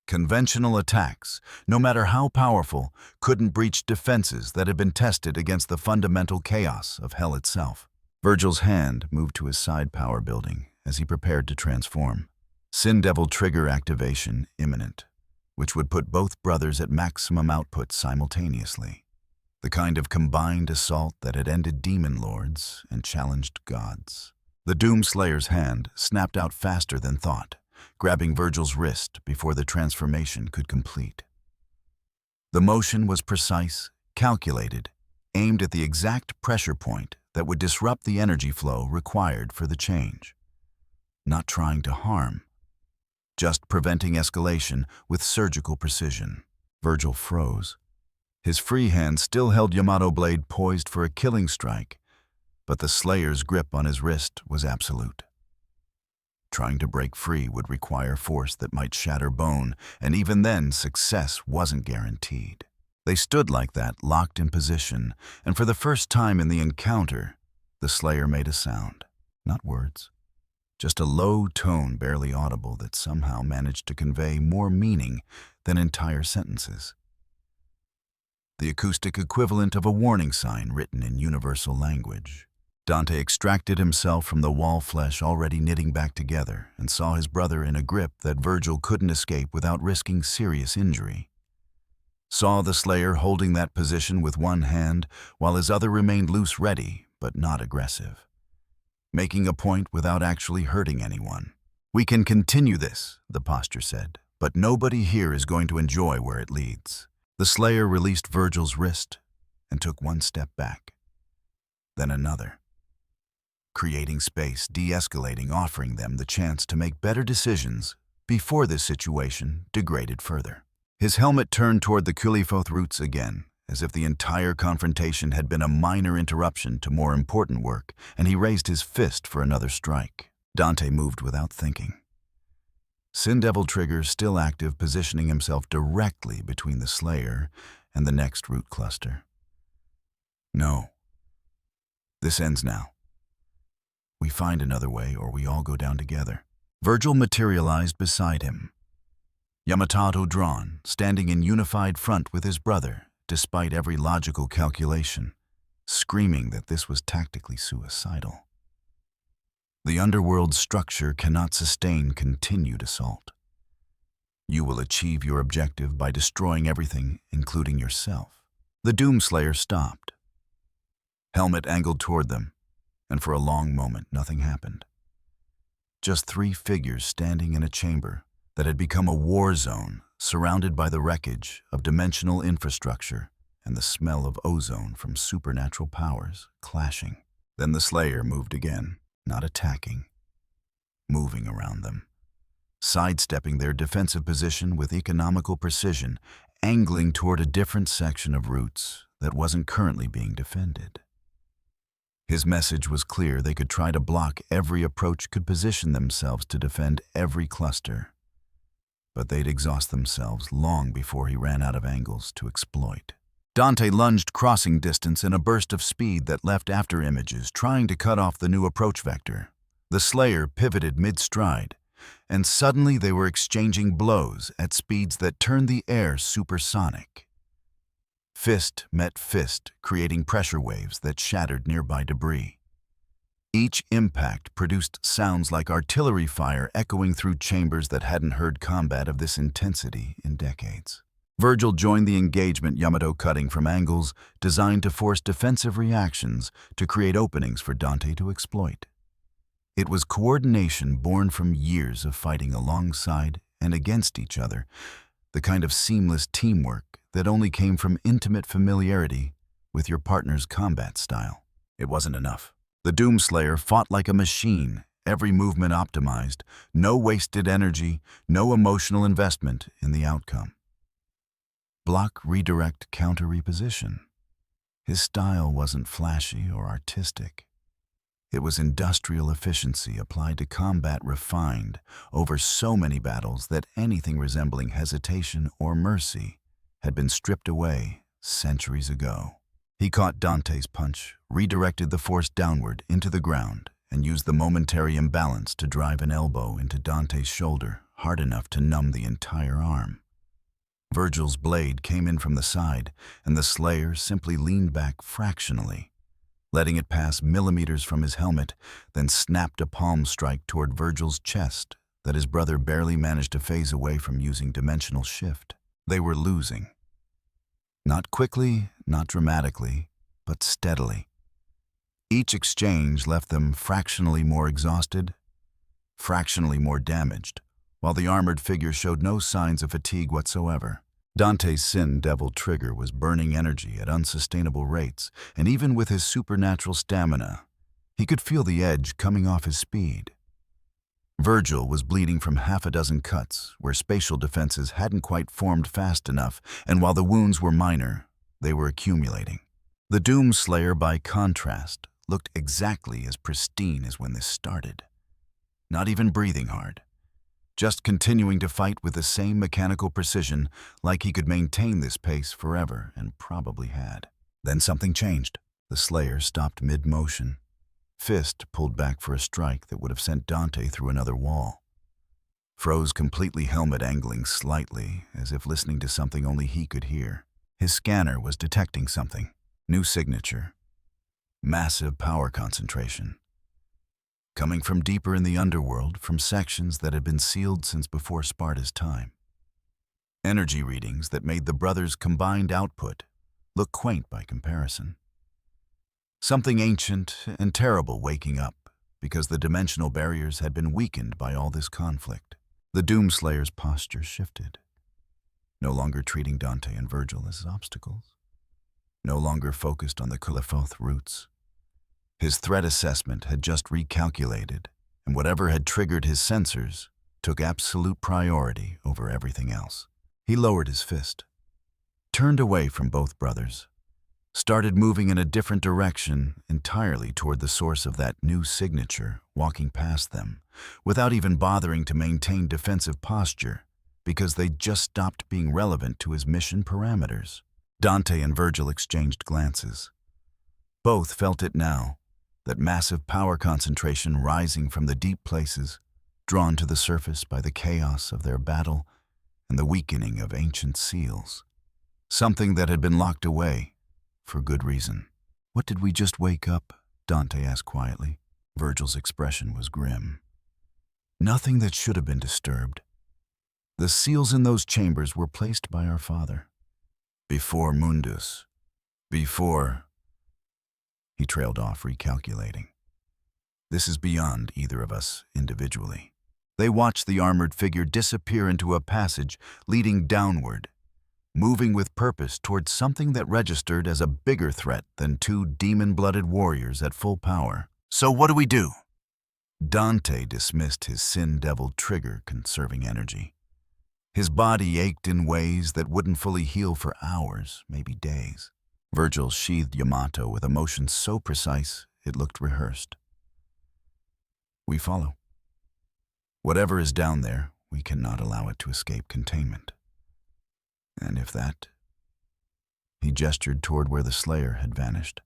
Conventional attacks, no matter how powerful, couldn't breach defenses that had been tested against the fundamental chaos of hell itself. Virgil's hand moved to his side power building as he prepared to transform. Sin Devil trigger activation imminent, which would put both brothers at maximum output simultaneously. The kind of combined assault that had ended demon lords and challenged gods. The Doomslayer's hand snapped out faster than thought, grabbing Virgil's wrist before the transformation could complete. The motion was precise, calculated, aimed at the exact pressure point that would disrupt the energy flow required for the change. Not trying to harm, just preventing escalation with surgical precision. Virgil froze. His free hand still held Yamato blade poised for a killing strike, but the Slayer's grip on his wrist was absolute. Trying to break free would require force that might shatter bone, and even then, success wasn't guaranteed. They stood like that, locked in position, and for the first time in the encounter, the Slayer made a sound. Not words. Just a low tone barely audible that somehow managed to convey more meaning than entire sentences. The acoustic equivalent of a warning sign written in universal language. Dante extracted himself from the wall flesh already knitting back together and saw his brother in a grip that Virgil couldn't escape without risking serious injury. Saw the Slayer holding that position with one hand while his other remained loose ready but not aggressive. Making a point without actually hurting anyone. "We can continue this," the posture said, "but nobody here is going to enjoy where it leads." The Slayer released Virgil's wrist and took one step back, then another. Creating space, de-escalating, offering them the chance to make better decisions before this situation degraded further. His helmet turned toward the Kulifoth roots again, as if the entire confrontation had been a minor interruption to more important work, and he raised his fist for another strike. Dante moved without thinking. Sin Devil trigger still active, positioning himself directly between the Slayer and the next root cluster. "No. This ends now. We find another way or we all go down together." Virgil materialized beside him. Yamato drawn, standing in unified front with his brother, despite every logical calculation, screaming that this was tactically suicidal. The underworld's structure cannot sustain continued assault. You will achieve your objective by destroying everything, including yourself. The Doomslayer stopped. Helmet angled toward them, and for a long moment nothing happened. Just three figures standing in a chamber that had become a war zone, surrounded by the wreckage of dimensional infrastructure and the smell of ozone from supernatural powers clashing. Then the Slayer moved again, not attacking, moving around them, sidestepping their defensive position with economical precision, angling toward a different section of roots that wasn't currently being defended. His message was clear: they could try to block every approach, could position themselves to defend every cluster, but they'd exhaust themselves long before he ran out of angles to exploit. Dante lunged crossing distance in a burst of speed that left after images, trying to cut off the new approach vector. The Slayer pivoted mid-stride, and suddenly they were exchanging blows at speeds that turned the air supersonic. Fist met fist, creating pressure waves that shattered nearby debris. Each impact produced sounds like artillery fire echoing through chambers that hadn't heard combat of this intensity in decades. Virgil joined the engagement, Yamato cutting from angles designed to force defensive reactions to create openings for Dante to exploit. It was coordination born from years of fighting alongside and against each other, the kind of seamless teamwork that only came from intimate familiarity with your partner's combat style. It wasn't enough. The Doomslayer fought like a machine, every movement optimized, no wasted energy, no emotional investment in the outcome. Block, redirect, counter, reposition. His style wasn't flashy or artistic. It was industrial efficiency applied to combat refined over so many battles that anything resembling hesitation or mercy had been stripped away centuries ago. He caught Dante's punch, redirected the force downward into the ground, and used the momentary imbalance to drive an elbow into Dante's shoulder hard enough to numb the entire arm. Virgil's blade came in from the side, and the Slayer simply leaned back fractionally, letting it pass millimeters from his helmet, then snapped a palm strike toward Virgil's chest that his brother barely managed to phase away from using dimensional shift. They were losing. Not quickly, not dramatically, but steadily. Each exchange left them fractionally more exhausted, fractionally more damaged, while the armored figure showed no signs of fatigue whatsoever. Dante's Sin Devil trigger was burning energy at unsustainable rates, and even with his supernatural stamina, he could feel the edge coming off his speed. Virgil was bleeding from half a dozen cuts where spatial defenses hadn't quite formed fast enough, and while the wounds were minor, they were accumulating. The Doomslayer, by contrast, looked exactly as pristine as when this started. Not even breathing hard. Just continuing to fight with the same mechanical precision, like he could maintain this pace forever, and probably had. Then something changed. The Slayer stopped mid-motion. Fist pulled back for a strike that would have sent Dante through another wall. Froze completely, helmet angling slightly, as if listening to something only he could hear. His scanner was detecting something. New signature. Massive power concentration. Coming from deeper in the underworld, from sections that had been sealed since before Sparta's time. Energy readings that made the brothers' combined output look quaint by comparison. Something ancient and terrible waking up because the dimensional barriers had been weakened by all this conflict. The Doomslayer's posture shifted. No longer treating Dante and Virgil as obstacles. No longer focused on the Qliphoth roots. His threat assessment had just recalculated, and whatever had triggered his sensors took absolute priority over everything else. He lowered his fist, turned away from both brothers, started moving in a different direction entirely toward the source of that new signature, walking past them, without even bothering to maintain defensive posture, because they'd just stopped being relevant to his mission parameters. Dante and Virgil exchanged glances. Both felt it now, that massive power concentration rising from the deep places, drawn to the surface by the chaos of their battle and the weakening of ancient seals. Something that had been locked away, for good reason. "What did we just wake up?" Dante asked quietly. Virgil's expression was grim. "Nothing that should have been disturbed. The seals in those chambers were placed by our father. Before Mundus. Before..." He trailed off, recalculating. This is beyond either of us individually. They watched the armored figure disappear into a passage leading downward, moving with purpose towards something that registered as a bigger threat than two demon-blooded warriors at full power. "So what do we do?" Dante dismissed his Sin Devil trigger, conserving energy. His body ached in ways that wouldn't fully heal for hours, maybe days. Virgil sheathed Yamato with a motion so precise it looked rehearsed. "We follow. Whatever is down there, we cannot allow it to escape containment. And if that..." He gestured toward where the Slayer had vanished.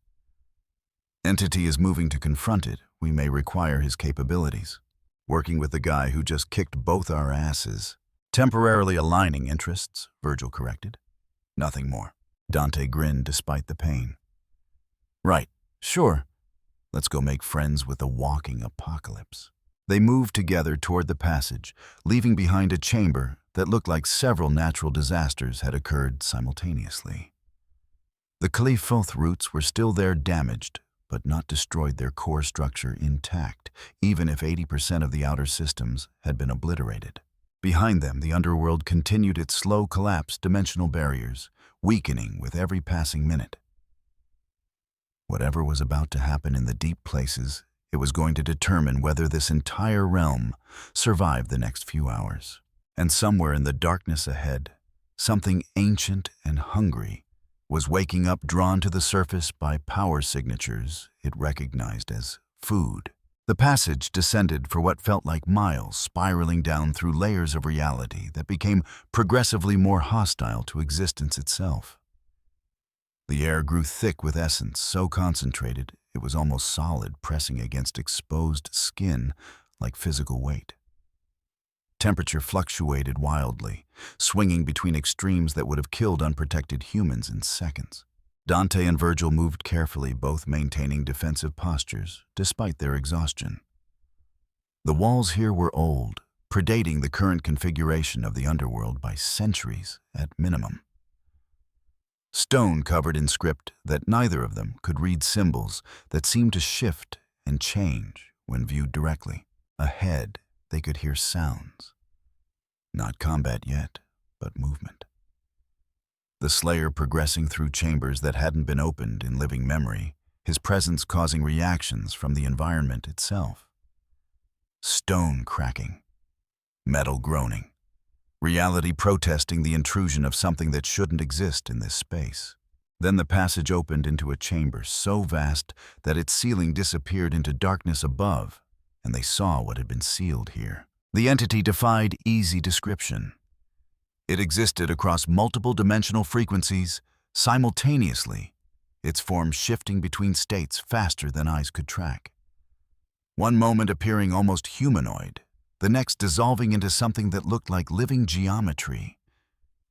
"Entity is moving to confront it, we may require his capabilities. Working with the guy who just kicked both our asses. Temporarily aligning interests," Virgil corrected. "Nothing more." Dante grinned despite the pain. "Right, sure. Let's go make friends with the walking apocalypse." They moved together toward the passage, leaving behind a chamber that looked like several natural disasters had occurred simultaneously. The Qliphoth roots were still there, damaged, but not destroyed, their core structure intact, even if 80% of the outer systems had been obliterated. Behind them, the underworld continued its slow collapse, dimensional barriers, weakening with every passing minute. Whatever was about to happen in the deep places, it was going to determine whether this entire realm survived the next few hours. And somewhere in the darkness ahead, something ancient and hungry was waking up, drawn to the surface by power signatures it recognized as food. The passage descended for what felt like miles, spiraling down through layers of reality that became progressively more hostile to existence itself. The air grew thick with essence, so concentrated it was almost solid, pressing against exposed skin like physical weight. Temperature fluctuated wildly, swinging between extremes that would have killed unprotected humans in seconds. Dante and Virgil moved carefully, both maintaining defensive postures despite their exhaustion. The walls here were old, predating the current configuration of the underworld by centuries at minimum. Stone covered in script that neither of them could read, symbols that seemed to shift and change when viewed directly. Ahead, they could hear sounds. Not combat yet, but movement. The Slayer progressing through chambers that hadn't been opened in living memory, his presence causing reactions from the environment itself. Stone cracking, metal groaning, reality protesting the intrusion of something that shouldn't exist in this space. Then the passage opened into a chamber so vast that its ceiling disappeared into darkness above, and they saw what had been sealed here. The entity defied easy description. It existed across multiple dimensional frequencies simultaneously, its form shifting between states faster than eyes could track. One moment appearing almost humanoid, the next dissolving into something that looked like living geometry,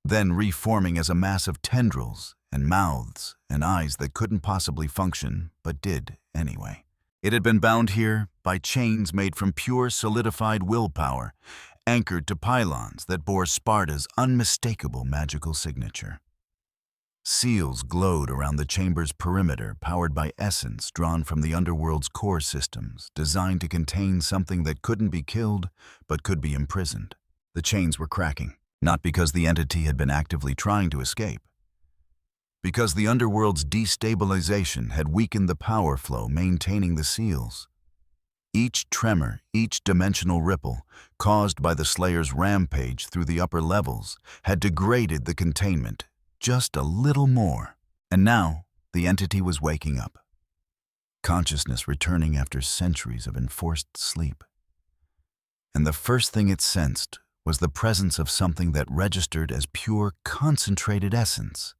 then reforming as a mass of tendrils and mouths and eyes that couldn't possibly function but did anyway. It had been bound here by chains made from pure solidified willpower, anchored to pylons that bore Sparta's unmistakable magical signature. Seals glowed around the chamber's perimeter, powered by essence drawn from the underworld's core systems, designed to contain something that couldn't be killed but could be imprisoned. The chains were cracking, not because the entity had been actively trying to escape, because the underworld's destabilization had weakened the power flow maintaining the seals. Each tremor, each dimensional ripple, caused by the Slayer's rampage through the upper levels, had degraded the containment just a little more. And now, the entity was waking up, consciousness returning after centuries of enforced sleep. And the first thing it sensed was the presence of something that registered as pure, concentrated essence.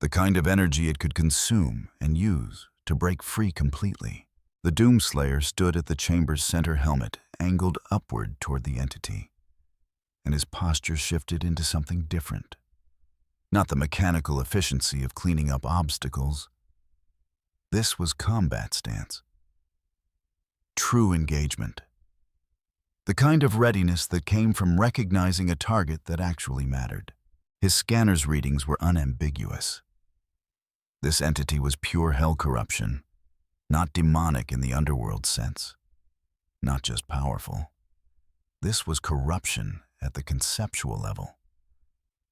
The kind of energy it could consume and use to break free completely. The Doomslayer stood at the chamber's center helmet, angled upward toward the entity, and his posture shifted into something different. Not the mechanical efficiency of cleaning up obstacles. This was combat stance. True engagement. The kind of readiness that came from recognizing a target that actually mattered. His scanner's readings were unambiguous. This entity was pure hell corruption. Not demonic in the underworld sense, not just powerful. This was corruption at the conceptual level,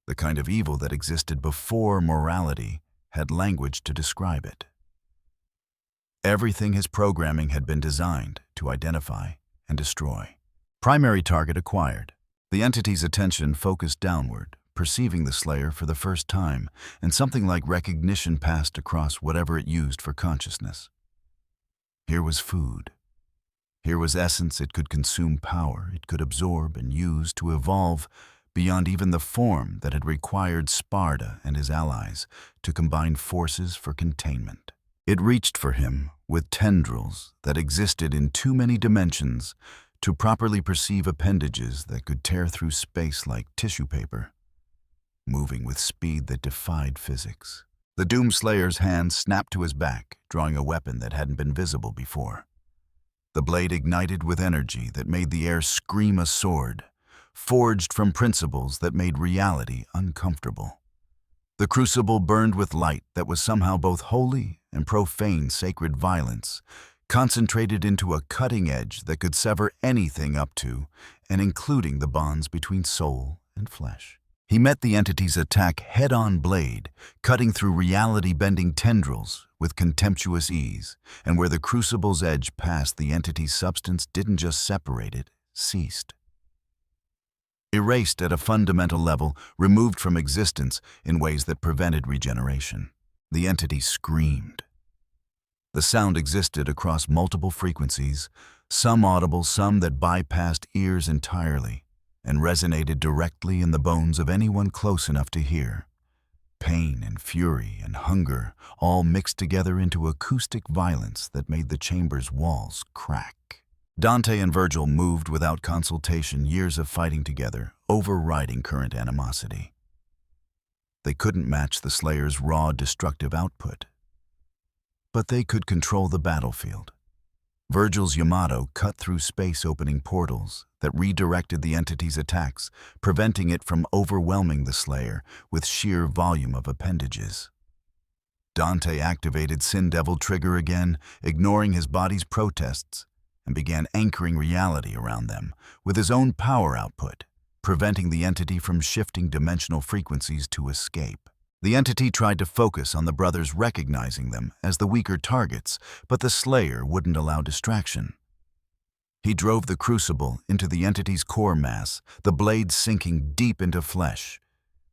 the kind of evil that existed before morality had language to describe it. Everything his programming had been designed to identify and destroy. Primary target acquired. The entity's attention focused downward, perceiving the Slayer for the first time, and something like recognition passed across whatever it used for consciousness. Here was food. Here was essence it could consume, power it could absorb and use to evolve beyond even the form that had required Sparta and his allies to combine forces for containment. It reached for him with tendrils that existed in too many dimensions to properly perceive appendages that could tear through space like tissue paper, moving with speed that defied physics. The Doomslayer's hand snapped to his back, drawing a weapon that hadn't been visible before. The blade ignited with energy that made the air scream a sword, forged from principles that made reality uncomfortable. The crucible burned with light that was somehow both holy and profane sacred violence, concentrated into a cutting edge that could sever anything up to and including the bonds between soul and flesh. He met the entity's attack head-on blade, cutting through reality-bending tendrils with contemptuous ease, and where the crucible's edge passed, the entity's substance didn't just separate, it ceased. Erased at a fundamental level, removed from existence in ways that prevented regeneration. The entity screamed. The sound existed across multiple frequencies, some audible, some that bypassed ears entirely, and resonated directly in the bones of anyone close enough to hear. Pain and fury and hunger all mixed together into acoustic violence that made the chamber's walls crack. Dante and Virgil moved without consultation, years of fighting together, overriding current animosity. They couldn't match the Slayer's raw, destructive output, but they could control the battlefield. Virgil's Yamato cut through space-opening portals that redirected the entity's attacks, preventing it from overwhelming the Slayer with sheer volume of appendages. Dante activated Sin Devil Trigger again, ignoring his body's protests, and began anchoring reality around them with his own power output, preventing the entity from shifting dimensional frequencies to escape. The entity tried to focus on the brothers, recognizing them as the weaker targets, but the Slayer wouldn't allow distraction. He drove the crucible into the entity's core mass, the blade sinking deep into flesh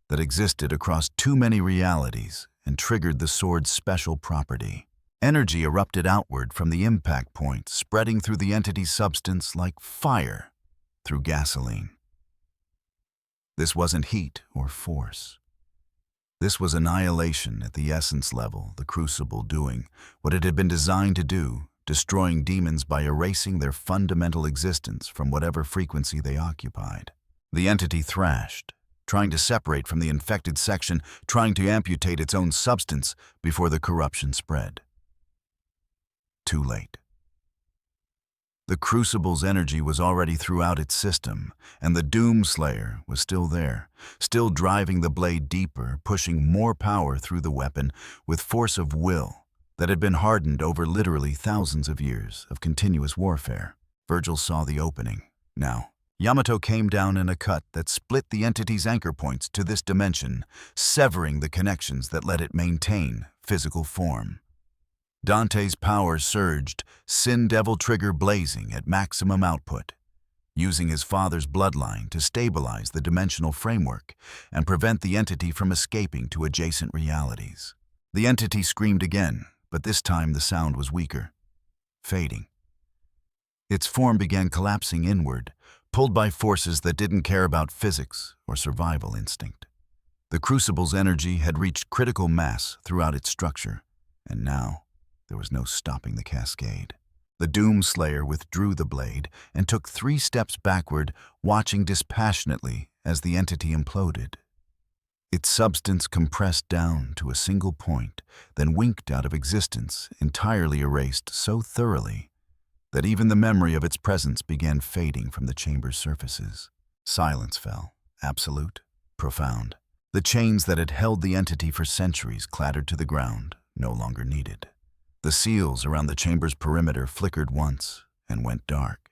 that existed across too many realities and triggered the sword's special property. Energy erupted outward from the impact point, spreading through the entity's substance like fire through gasoline. This wasn't heat or force. This was annihilation at the essence level, the crucible doing what it had been designed to do, destroying demons by erasing their fundamental existence from whatever frequency they occupied. The entity thrashed, trying to separate from the infected section, trying to amputate its own substance before the corruption spread. Too late. The crucible's energy was already throughout its system, and the Doomslayer was still there, still driving the blade deeper, pushing more power through the weapon with force of will that had been hardened over literally thousands of years of continuous warfare. Virgil saw the opening. Now, Yamato came down in a cut that split the entity's anchor points to this dimension, severing the connections that let it maintain physical form. Dante's power surged, Sin Devil Trigger blazing at maximum output, using his father's bloodline to stabilize the dimensional framework and prevent the entity from escaping to adjacent realities. The entity screamed again, but this time the sound was weaker, fading. Its form began collapsing inward, pulled by forces that didn't care about physics or survival instinct. The crucible's energy had reached critical mass throughout its structure, and now there was no stopping the cascade. The Doomslayer withdrew the blade and took 3 steps backward, watching dispassionately as the entity imploded. Its substance compressed down to a single point, then winked out of existence, entirely erased so thoroughly that even the memory of its presence began fading from the chamber's surfaces. Silence fell, absolute, profound. The chains that had held the entity for centuries clattered to the ground, no longer needed. The seals around the chamber's perimeter flickered once and went dark,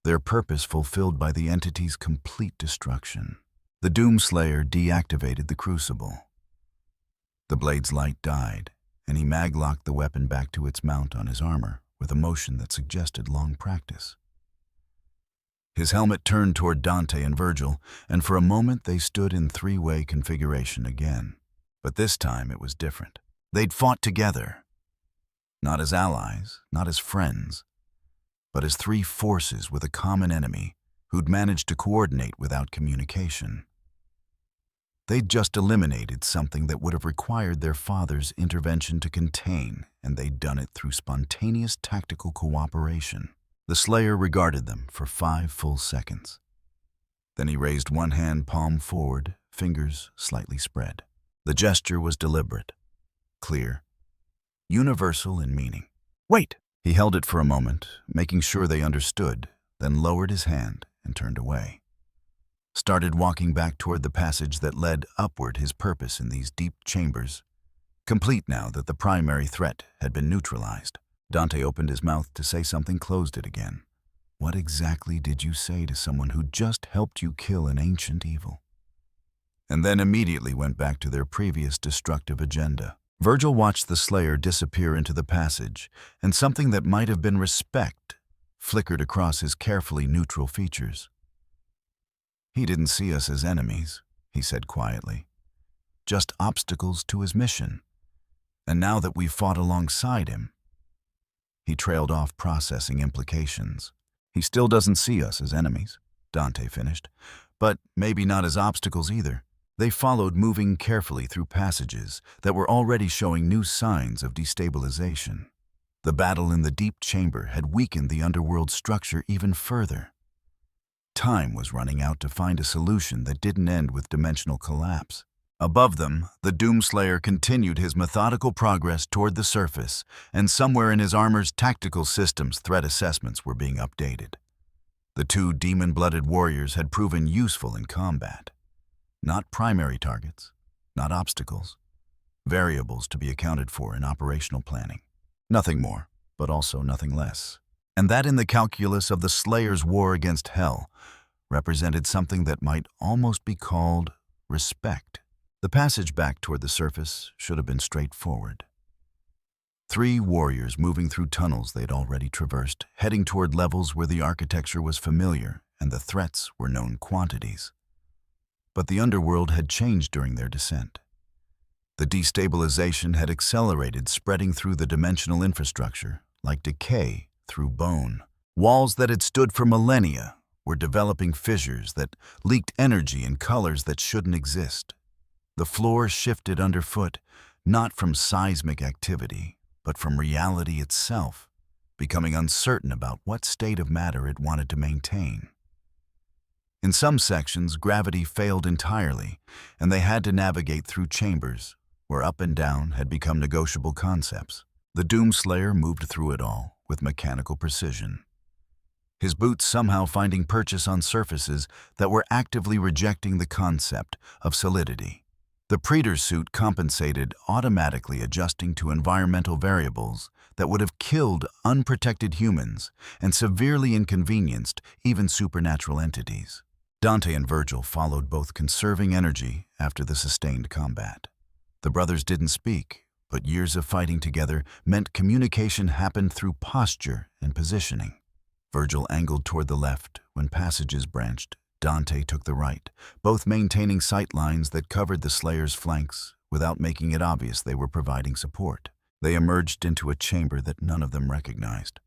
their purpose fulfilled by the entity's complete destruction. The Doomslayer deactivated the crucible. The blade's light died, and he maglocked the weapon back to its mount on his armor with a motion that suggested long practice. His helmet turned toward Dante and Virgil, and for a moment they stood in 3-way configuration again. But this time it was different. They'd fought together, not as allies, not as friends, but as 3 forces with a common enemy who'd managed to coordinate without communication. They'd just eliminated something that would have required their father's intervention to contain, and they'd done it through spontaneous tactical cooperation. The Slayer regarded them for 5 full seconds. Then he raised one hand, palm forward, fingers slightly spread. The gesture was deliberate, clear, universal in meaning. "Wait!" He held it for a moment, making sure they understood, then lowered his hand and turned away. Started walking back toward the passage that led upward, his purpose in these deep chambers, complete now that the primary threat had been neutralized. Dante opened his mouth to say something, closed it again. What exactly did you say to someone who just helped you kill an ancient evil? And then immediately went back to their previous destructive agenda. Virgil watched the Slayer disappear into the passage, and something that might have been respect flickered across his carefully neutral features. "He didn't see us as enemies," he said quietly. "Just obstacles to his mission. And now that we've fought alongside him, he trailed off, processing implications. He still doesn't see us as enemies, Dante finished, but maybe not as obstacles either. They followed, moving carefully through passages that were already showing new signs of destabilization. The battle in the deep chamber had weakened the underworld structure even further. Time was running out to find a solution that didn't end with dimensional collapse. Above them, the Doomslayer continued his methodical progress toward the surface, and somewhere in his armor's tactical systems, threat assessments were being updated. The two demon-blooded warriors had proven useful in combat. Not primary targets, not obstacles, variables to be accounted for in operational planning. Nothing more, but also nothing less. And that in the calculus of the Slayer's war against Hell represented something that might almost be called respect. The passage back toward the surface should have been straightforward. Three warriors moving through tunnels they'd already traversed, heading toward levels where the architecture was familiar and the threats were known quantities. But the underworld had changed during their descent. The destabilization had accelerated, spreading through the dimensional infrastructure, like decay through bone. Walls that had stood for millennia were developing fissures that leaked energy in colors that shouldn't exist. The floor shifted underfoot, not from seismic activity, but from reality itself, becoming uncertain about what state of matter it wanted to maintain. In some sections, gravity failed entirely, and they had to navigate through chambers where up and down had become negotiable concepts. The Doomslayer moved through it all with mechanical precision, his boots somehow finding purchase on surfaces that were actively rejecting the concept of solidity. The Praetor's suit compensated, automatically adjusting to environmental variables that would have killed unprotected humans and severely inconvenienced even supernatural entities. Dante and Virgil followed, both conserving energy after the sustained combat. The brothers didn't speak, but years of fighting together meant communication happened through posture and positioning. Virgil angled toward the left when passages branched. Dante took the right, both maintaining sight lines that covered the Slayer's flanks without making it obvious they were providing support. They emerged into a chamber that none of them recognized,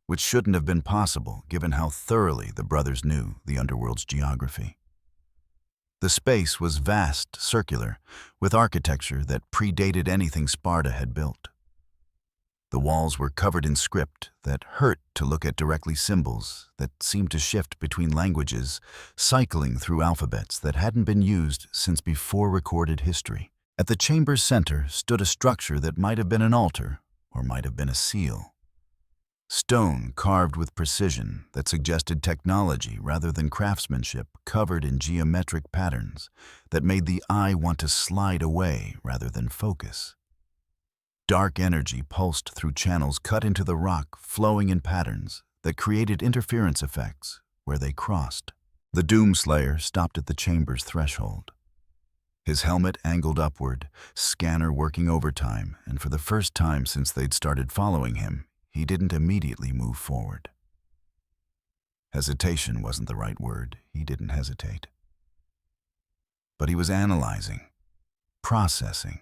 which shouldn't have been possible given how thoroughly the brothers knew the underworld's geography. The space was vast, circular, with architecture that predated anything Sparta had built. The walls were covered in script that hurt to look at, directly symbols that seemed to shift between languages, cycling through alphabets that hadn't been used since before recorded history. At the chamber's center stood a structure that might have been an altar or might have been a seal. Stone carved with precision that suggested technology rather than craftsmanship, covered in geometric patterns that made the eye want to slide away rather than focus. Dark energy pulsed through channels cut into the rock, flowing in patterns that created interference effects where they crossed. The Doomslayer stopped at the chamber's threshold. His helmet angled upward, scanner working overtime, and for the first time since they'd started following him, he didn't immediately move forward. Hesitation wasn't the right word. He didn't hesitate. But he was analyzing, processing,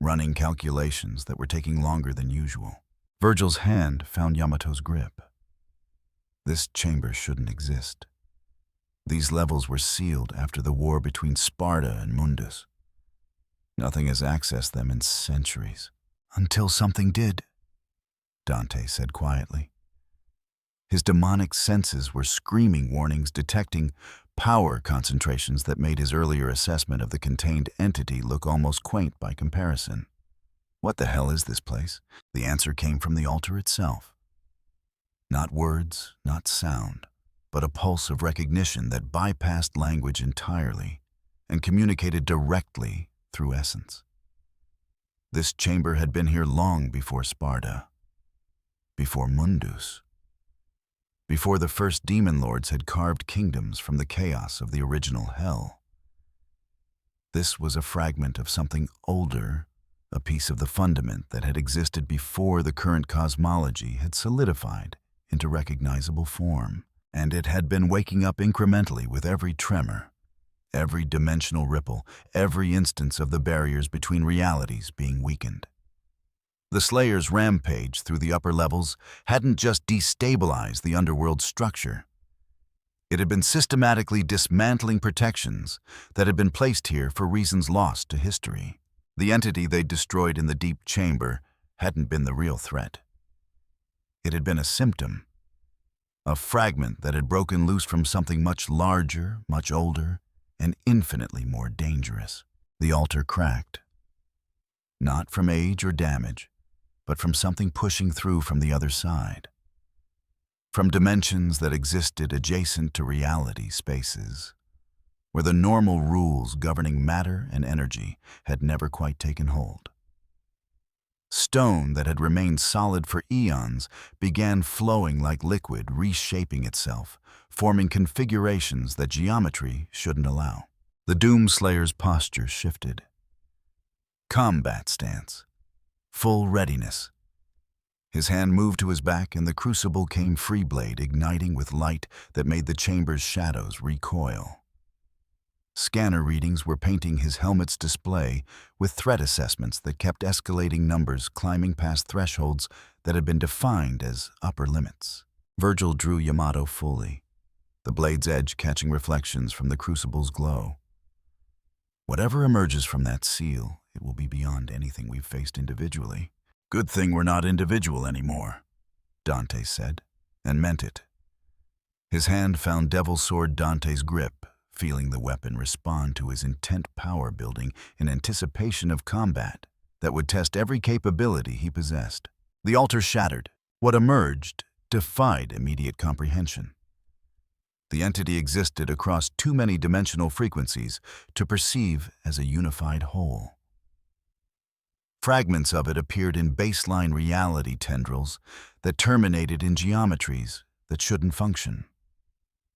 running calculations that were taking longer than usual. Virgil's hand found Yamato's grip. This chamber shouldn't exist. These levels were sealed after the war between Sparta and Mundus. Nothing has accessed them in centuries. Until something did, Dante said quietly. His demonic senses were screaming warnings, detecting power concentrations that made his earlier assessment of the contained entity look almost quaint by comparison. What the hell is this place? The answer came from the altar itself. Not words, not sound, but a pulse of recognition that bypassed language entirely and communicated directly through essence. This chamber had been here long before Sparta, before Mundus, before the first demon lords had carved kingdoms from the chaos of the original hell. This was a fragment of something older, a piece of the fundament that had existed before the current cosmology had solidified into recognizable form, and it had been waking up incrementally with every tremor, every dimensional ripple, every instance of the barriers between realities being weakened. The Slayer's rampage through the upper levels hadn't just destabilized the underworld's structure. It had been systematically dismantling protections that had been placed here for reasons lost to history. The entity they'd destroyed in the deep chamber hadn't been the real threat. It had been a symptom, a fragment that had broken loose from something much larger, much older, and infinitely more dangerous. The altar cracked, not from age or damage, but from something pushing through from the other side. From dimensions that existed adjacent to reality spaces, where the normal rules governing matter and energy had never quite taken hold. Stone that had remained solid for eons began flowing like liquid, reshaping itself, forming configurations that geometry shouldn't allow. The Doomslayer's posture shifted. Combat stance. Full readiness. His hand moved to his back, and the crucible came free blade, igniting with light that made the chamber's shadows recoil. Scanner readings were painting his helmet's display with threat assessments that kept escalating numbers, climbing past thresholds that had been defined as upper limits. Virgil drew Yamato fully, the blade's edge catching reflections from the crucible's glow. Whatever emerges from that seal, it will be beyond anything we've faced individually. Good thing we're not individual anymore, Dante said, and meant it. His hand found Devil Sword Dante's grip, feeling the weapon respond to his intent power building in anticipation of combat that would test every capability he possessed. The altar shattered. What emerged defied immediate comprehension. The entity existed across too many dimensional frequencies to perceive as a unified whole. Fragments of it appeared in baseline reality tendrils that terminated in geometries that shouldn't function.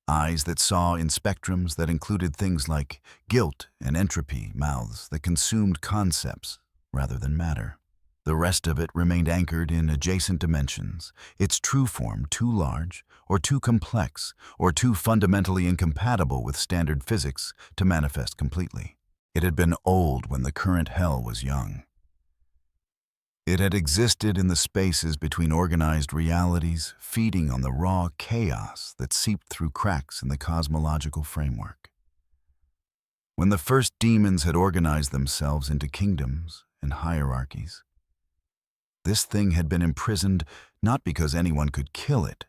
Eyes that saw in spectrums that included things like guilt and entropy, mouths that consumed concepts rather than matter. The rest of it remained anchored in adjacent dimensions, its true form too large or too complex or too fundamentally incompatible with standard physics to manifest completely. It had been old when the current hell was young. It had existed in the spaces between organized realities, feeding on the raw chaos that seeped through cracks in the cosmological framework. When the first demons had organized themselves into kingdoms and hierarchies, this thing had been imprisoned not because anyone could kill it,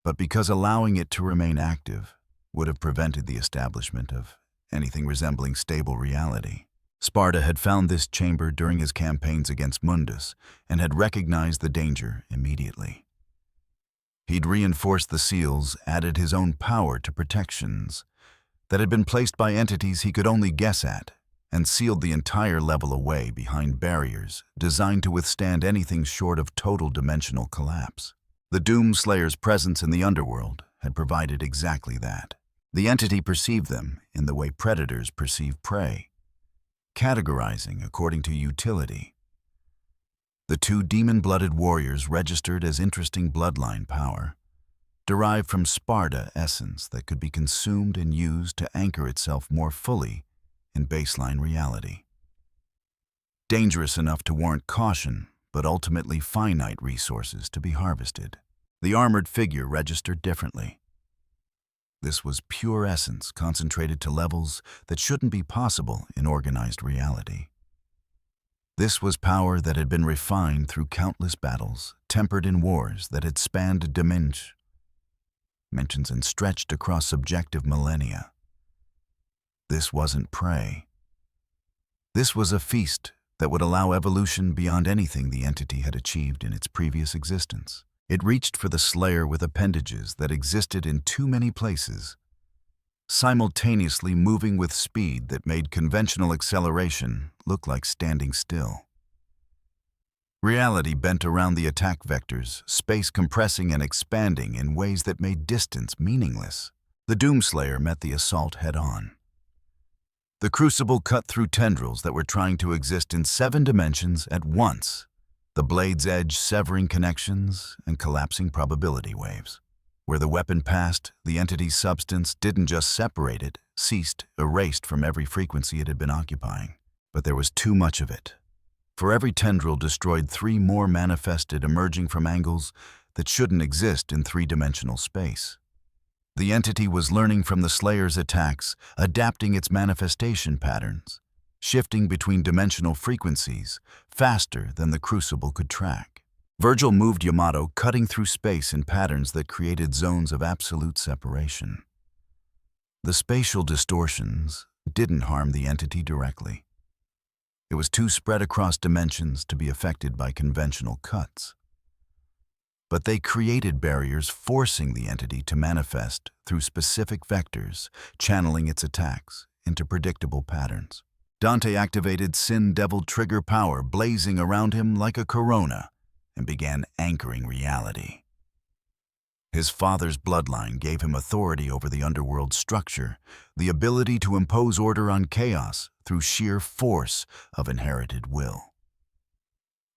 but because allowing it to remain active would have prevented the establishment of anything resembling stable reality. Sparta had found this chamber during his campaigns against Mundus and had recognized the danger immediately. He'd reinforced the seals, added his own power to protections that had been placed by entities he could only guess at, and sealed the entire level away behind barriers designed to withstand anything short of total dimensional collapse. The Doomslayer's presence in the underworld had provided exactly that. The entity perceived them in the way predators perceive prey, categorizing according to utility. The two demon-blooded warriors registered as interesting bloodline power, derived from Sparta essence that could be consumed and used to anchor itself more fully in baseline reality. Dangerous enough to warrant caution, but ultimately finite resources to be harvested. The armored figure registered differently. This was pure essence concentrated to levels that shouldn't be possible in organized reality. This was power that had been refined through countless battles, tempered in wars that had spanned dimensions and stretched across subjective millennia. This wasn't prey. This was a feast that would allow evolution beyond anything the entity had achieved in its previous existence. It reached for the Slayer with appendages that existed in too many places, simultaneously moving with speed that made conventional acceleration look like standing still. Reality bent around the attack vectors, space compressing and expanding in ways that made distance meaningless. The Doomslayer met the assault head-on. The crucible cut through tendrils that were trying to exist in 7 dimensions at once, the blade's edge severing connections and collapsing probability waves. Where the weapon passed, the entity's substance didn't just separate it, ceased, erased from every frequency it had been occupying. But there was too much of it. For every tendril destroyed, 3 more manifested, emerging from angles that shouldn't exist in 3-dimensional space. The entity was learning from the Slayer's attacks, adapting its manifestation patterns, shifting between dimensional frequencies faster than the Crucible could track. Virgil moved Yamato, cutting through space in patterns that created zones of absolute separation. The spatial distortions didn't harm the entity directly. It was too spread across dimensions to be affected by conventional cuts. But they created barriers, forcing the entity to manifest through specific vectors, channeling its attacks into predictable patterns. Dante activated Sin Devil trigger power, blazing around him like a corona, and began anchoring reality. His father's bloodline gave him authority over the underworld structure, the ability to impose order on chaos through sheer force of inherited will.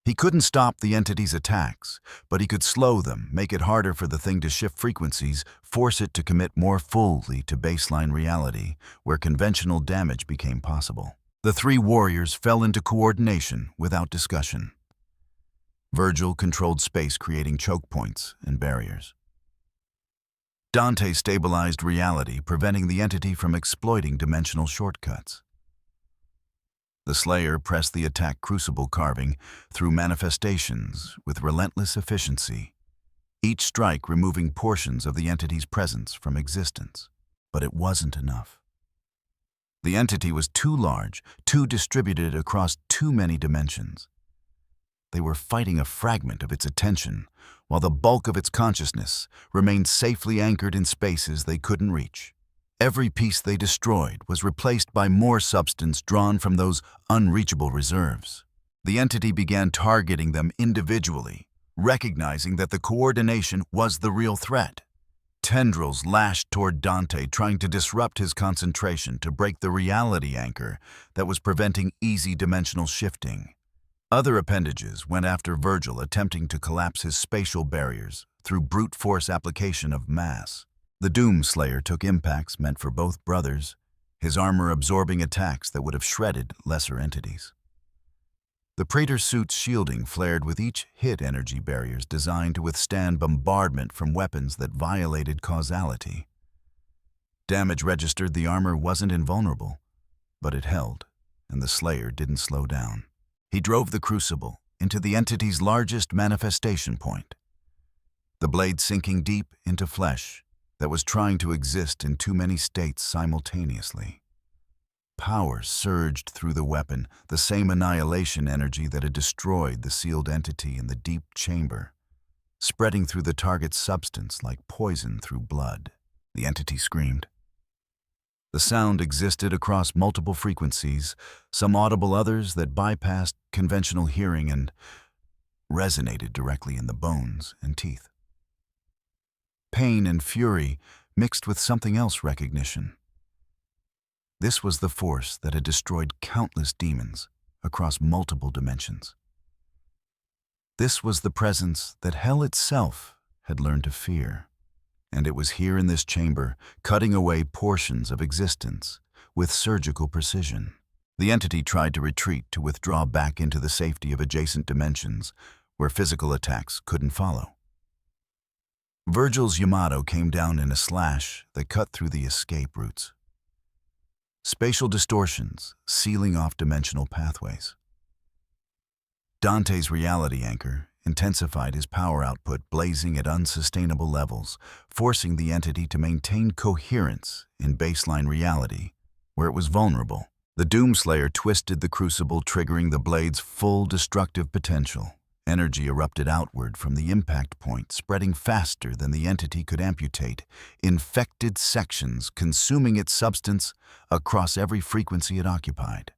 He couldn't stop the entity's attacks, but he could slow them, make it harder for the thing to shift frequencies, force it to commit more fully to baseline reality, where conventional damage became possible. The 3 warriors fell into coordination without discussion. Virgil controlled space, creating choke points and barriers. Dante stabilized reality, preventing the entity from exploiting dimensional shortcuts. The Slayer pressed the attack Crucible, carving through manifestations with relentless efficiency, each strike removing portions of the entity's presence from existence. But it wasn't enough. The entity was too large, too distributed across too many dimensions. They were fighting a fragment of its attention, while the bulk of its consciousness remained safely anchored in spaces they couldn't reach. Every piece they destroyed was replaced by more substance drawn from those unreachable reserves. The entity began targeting them individually, recognizing that the coordination was the real threat. Tendrils lashed toward Dante, trying to disrupt his concentration, to break the reality anchor that was preventing easy dimensional shifting. Other appendages went after Virgil, attempting to collapse his spatial barriers through brute force application of mass. The Doomslayer took impacts meant for both brothers, his armor absorbing attacks that would have shredded lesser entities. The Praetor suit's shielding flared with each hit, energy barriers designed to withstand bombardment from weapons that violated causality. Damage registered, the armor wasn't invulnerable, but it held, and the Slayer didn't slow down. He drove the Crucible into the entity's largest manifestation point, the blade sinking deep into flesh that was trying to exist in too many states simultaneously. Power surged through the weapon, the same annihilation energy that had destroyed the sealed entity in the deep chamber, spreading through the target's substance like poison through blood. The entity screamed. The sound existed across multiple frequencies, some audible, others that bypassed conventional hearing and resonated directly in the bones and teeth. Pain and fury mixed with something else, recognition. This was the force that had destroyed countless demons across multiple dimensions. This was the presence that hell itself had learned to fear. And it was here in this chamber, cutting away portions of existence with surgical precision. The entity tried to retreat, to withdraw back into the safety of adjacent dimensions where physical attacks couldn't follow. Virgil's Yamato came down in a slash that cut through the escape routes. Spatial distortions sealing off dimensional pathways. Dante's reality anchor intensified his power output, blazing at unsustainable levels, forcing the entity to maintain coherence in baseline reality, where it was vulnerable. The Doomslayer twisted the Crucible, triggering the blade's full destructive potential. Energy erupted outward from the impact point, spreading faster than the entity could amputate, infected sections consuming its substance across every frequency it occupied.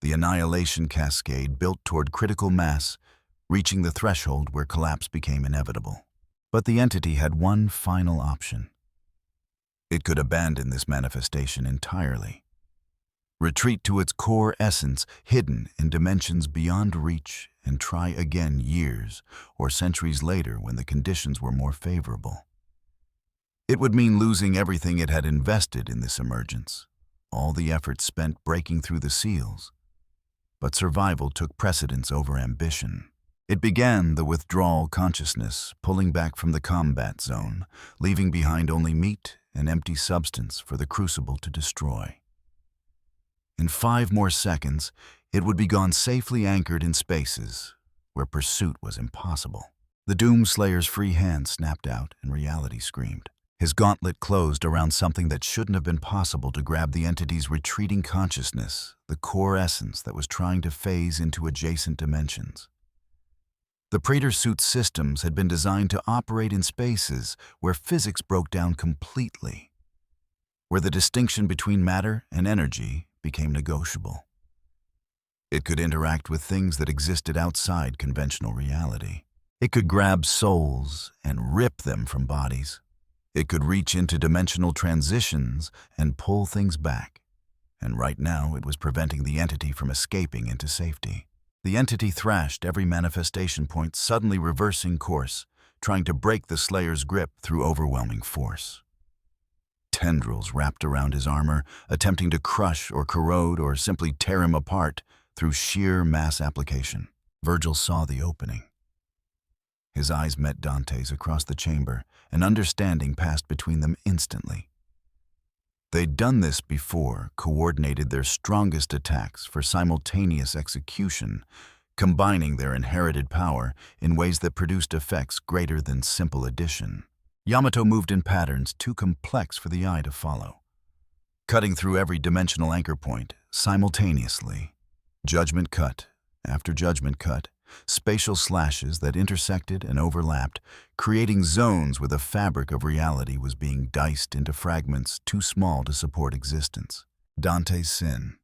The annihilation cascade built toward critical mass, reaching the threshold where collapse became inevitable. But the entity had one final option. It could abandon this manifestation entirely. Retreat to its core essence, hidden in dimensions beyond reach, and try again years or centuries later when the conditions were more favorable. It would mean losing everything it had invested in this emergence, all the effort spent breaking through the seals. But survival took precedence over ambition. It began the withdrawal consciousness, pulling back from the combat zone, leaving behind only meat and empty substance for the crucible to destroy. In 5 more seconds, it would be gone, safely anchored in spaces where pursuit was impossible. The Doomslayer's free hand snapped out and reality screamed. His gauntlet closed around something that shouldn't have been possible to grab the entity's retreating consciousness, the core essence that was trying to phase into adjacent dimensions. The Praetor suit's systems had been designed to operate in spaces where physics broke down completely, where the distinction between matter and energy became negotiable. It could interact with things that existed outside conventional reality. It could grab souls and rip them from bodies. It could reach into dimensional transitions and pull things back. And right now, it was preventing the entity from escaping into safety. The entity thrashed every manifestation point, suddenly reversing course, trying to break the Slayer's grip through overwhelming force. Tendrils wrapped around his armor, attempting to crush or corrode or simply tear him apart through sheer mass application. Virgil saw the opening. His eyes met Dante's across the chamber, and understanding passed between them instantly. They'd done this before, coordinated their strongest attacks for simultaneous execution, combining their inherited power in ways that produced effects greater than simple addition. Yamato moved in patterns too complex for the eye to follow, cutting through every dimensional anchor point simultaneously. Judgment cut after judgment cut, spatial slashes that intersected and overlapped, creating zones where the fabric of reality was being diced into fragments too small to support existence. Dante's sin.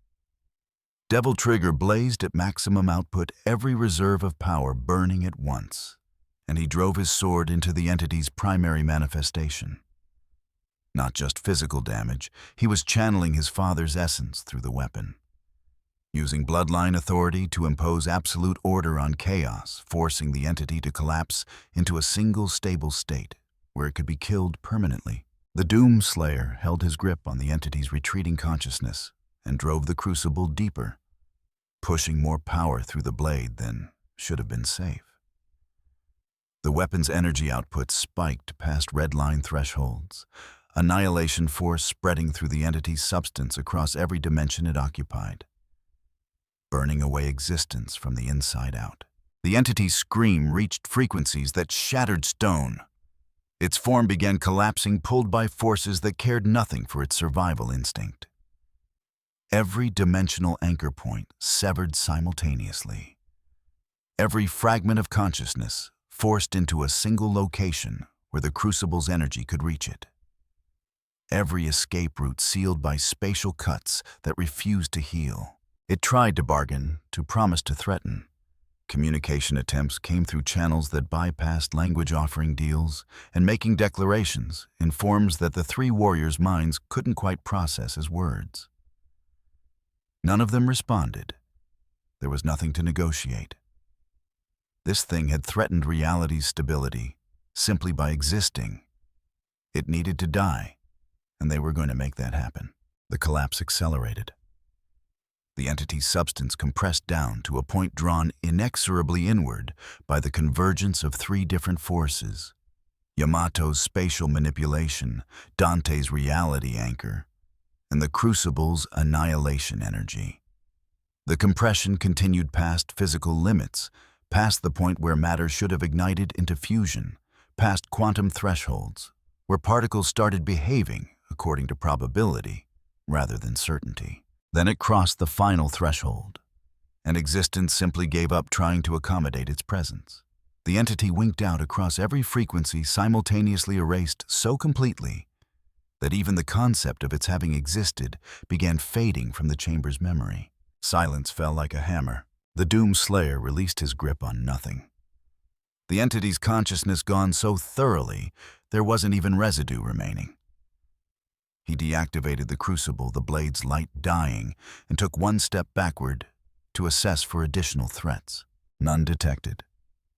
Devil Trigger blazed at maximum output, every reserve of power burning at once, and he drove his sword into the entity's primary manifestation. Not just physical damage, he was channeling his father's essence through the weapon, using bloodline authority to impose absolute order on chaos, forcing the entity to collapse into a single stable state where it could be killed permanently. The Doomslayer held his grip on the entity's retreating consciousness and drove the crucible deeper, pushing more power through the blade than should have been safe. The weapon's energy output spiked past red-line thresholds, annihilation force spreading through the entity's substance across every dimension it occupied, burning away existence from the inside out. The entity's scream reached frequencies that shattered stone. Its form began collapsing, pulled by forces that cared nothing for its survival instinct. Every dimensional anchor point severed simultaneously. Every fragment of consciousness forced into a single location where the crucible's energy could reach it. Every escape route sealed by spatial cuts that refused to heal. It tried to bargain, to promise to threaten. Communication attempts came through channels that bypassed language, offering deals and making declarations in forms that the 3 warriors' minds couldn't quite process as words. None of them responded. There was nothing to negotiate. This thing had threatened reality's stability simply by existing. It needed to die, and they were going to make that happen. The collapse accelerated. The entity's substance compressed down to a point drawn inexorably inward by the convergence of 3 different forces: Yamato's spatial manipulation, Dante's reality anchor, and the crucible's annihilation energy. The compression continued past physical limits, past the point where matter should have ignited into fusion, past quantum thresholds, where particles started behaving according to probability rather than certainty. Then it crossed the final threshold, and existence simply gave up trying to accommodate its presence. The entity winked out across every frequency, simultaneously erased so completely that even the concept of its having existed began fading from the chamber's memory. Silence fell like a hammer. The Doomslayer released his grip on nothing. The entity's consciousness gone so thoroughly, there wasn't even residue remaining. He deactivated the crucible, the blade's light dying, and took 1 step backward to assess for additional threats. None detected.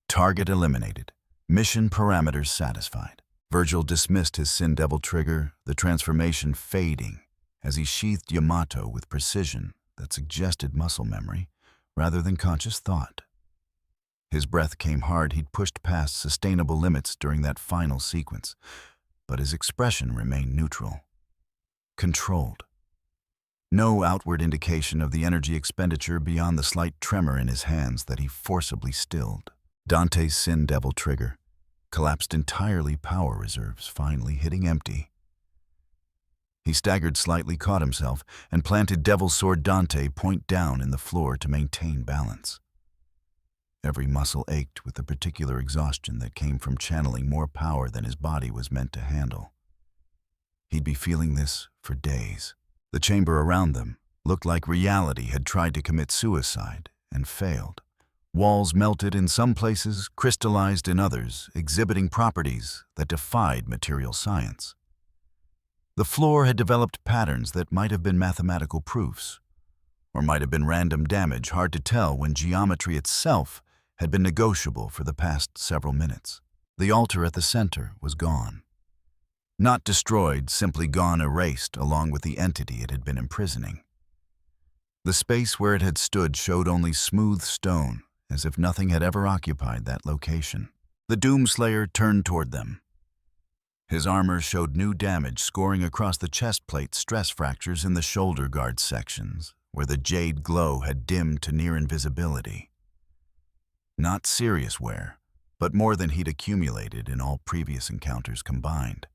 Target eliminated. Mission parameters satisfied. Virgil dismissed his Sin Devil trigger, the transformation fading as he sheathed Yamato with precision that suggested muscle memory rather than conscious thought. His breath came hard. He'd pushed past sustainable limits during that final sequence, but his expression remained neutral, controlled. No outward indication of the energy expenditure beyond the slight tremor in his hands that he forcibly stilled. Dante's Sin Devil trigger collapsed entirely, power reserves finally hitting empty. He staggered slightly, caught himself, and planted Devil's Sword Dante point down in the floor to maintain balance. Every muscle ached with the particular exhaustion that came from channeling more power than his body was meant to handle. He'd be feeling this for days. The chamber around them looked like reality had tried to commit suicide and failed. Walls melted in some places, crystallized in others, exhibiting properties that defied material science. The floor had developed patterns that might have been mathematical proofs, or might have been random damage, hard to tell when geometry itself had been negotiable for the past several minutes. The altar at the center was gone. Not destroyed, simply gone, erased, along with the entity it had been imprisoning. The space where it had stood showed only smooth stone, as if nothing had ever occupied that location. The Doomslayer turned toward them. His armor showed new damage, scoring across the chest plate, stress fractures in the shoulder guard sections, where the jade glow had dimmed to near invisibility. Not serious wear, but more than he'd accumulated in all previous encounters combined.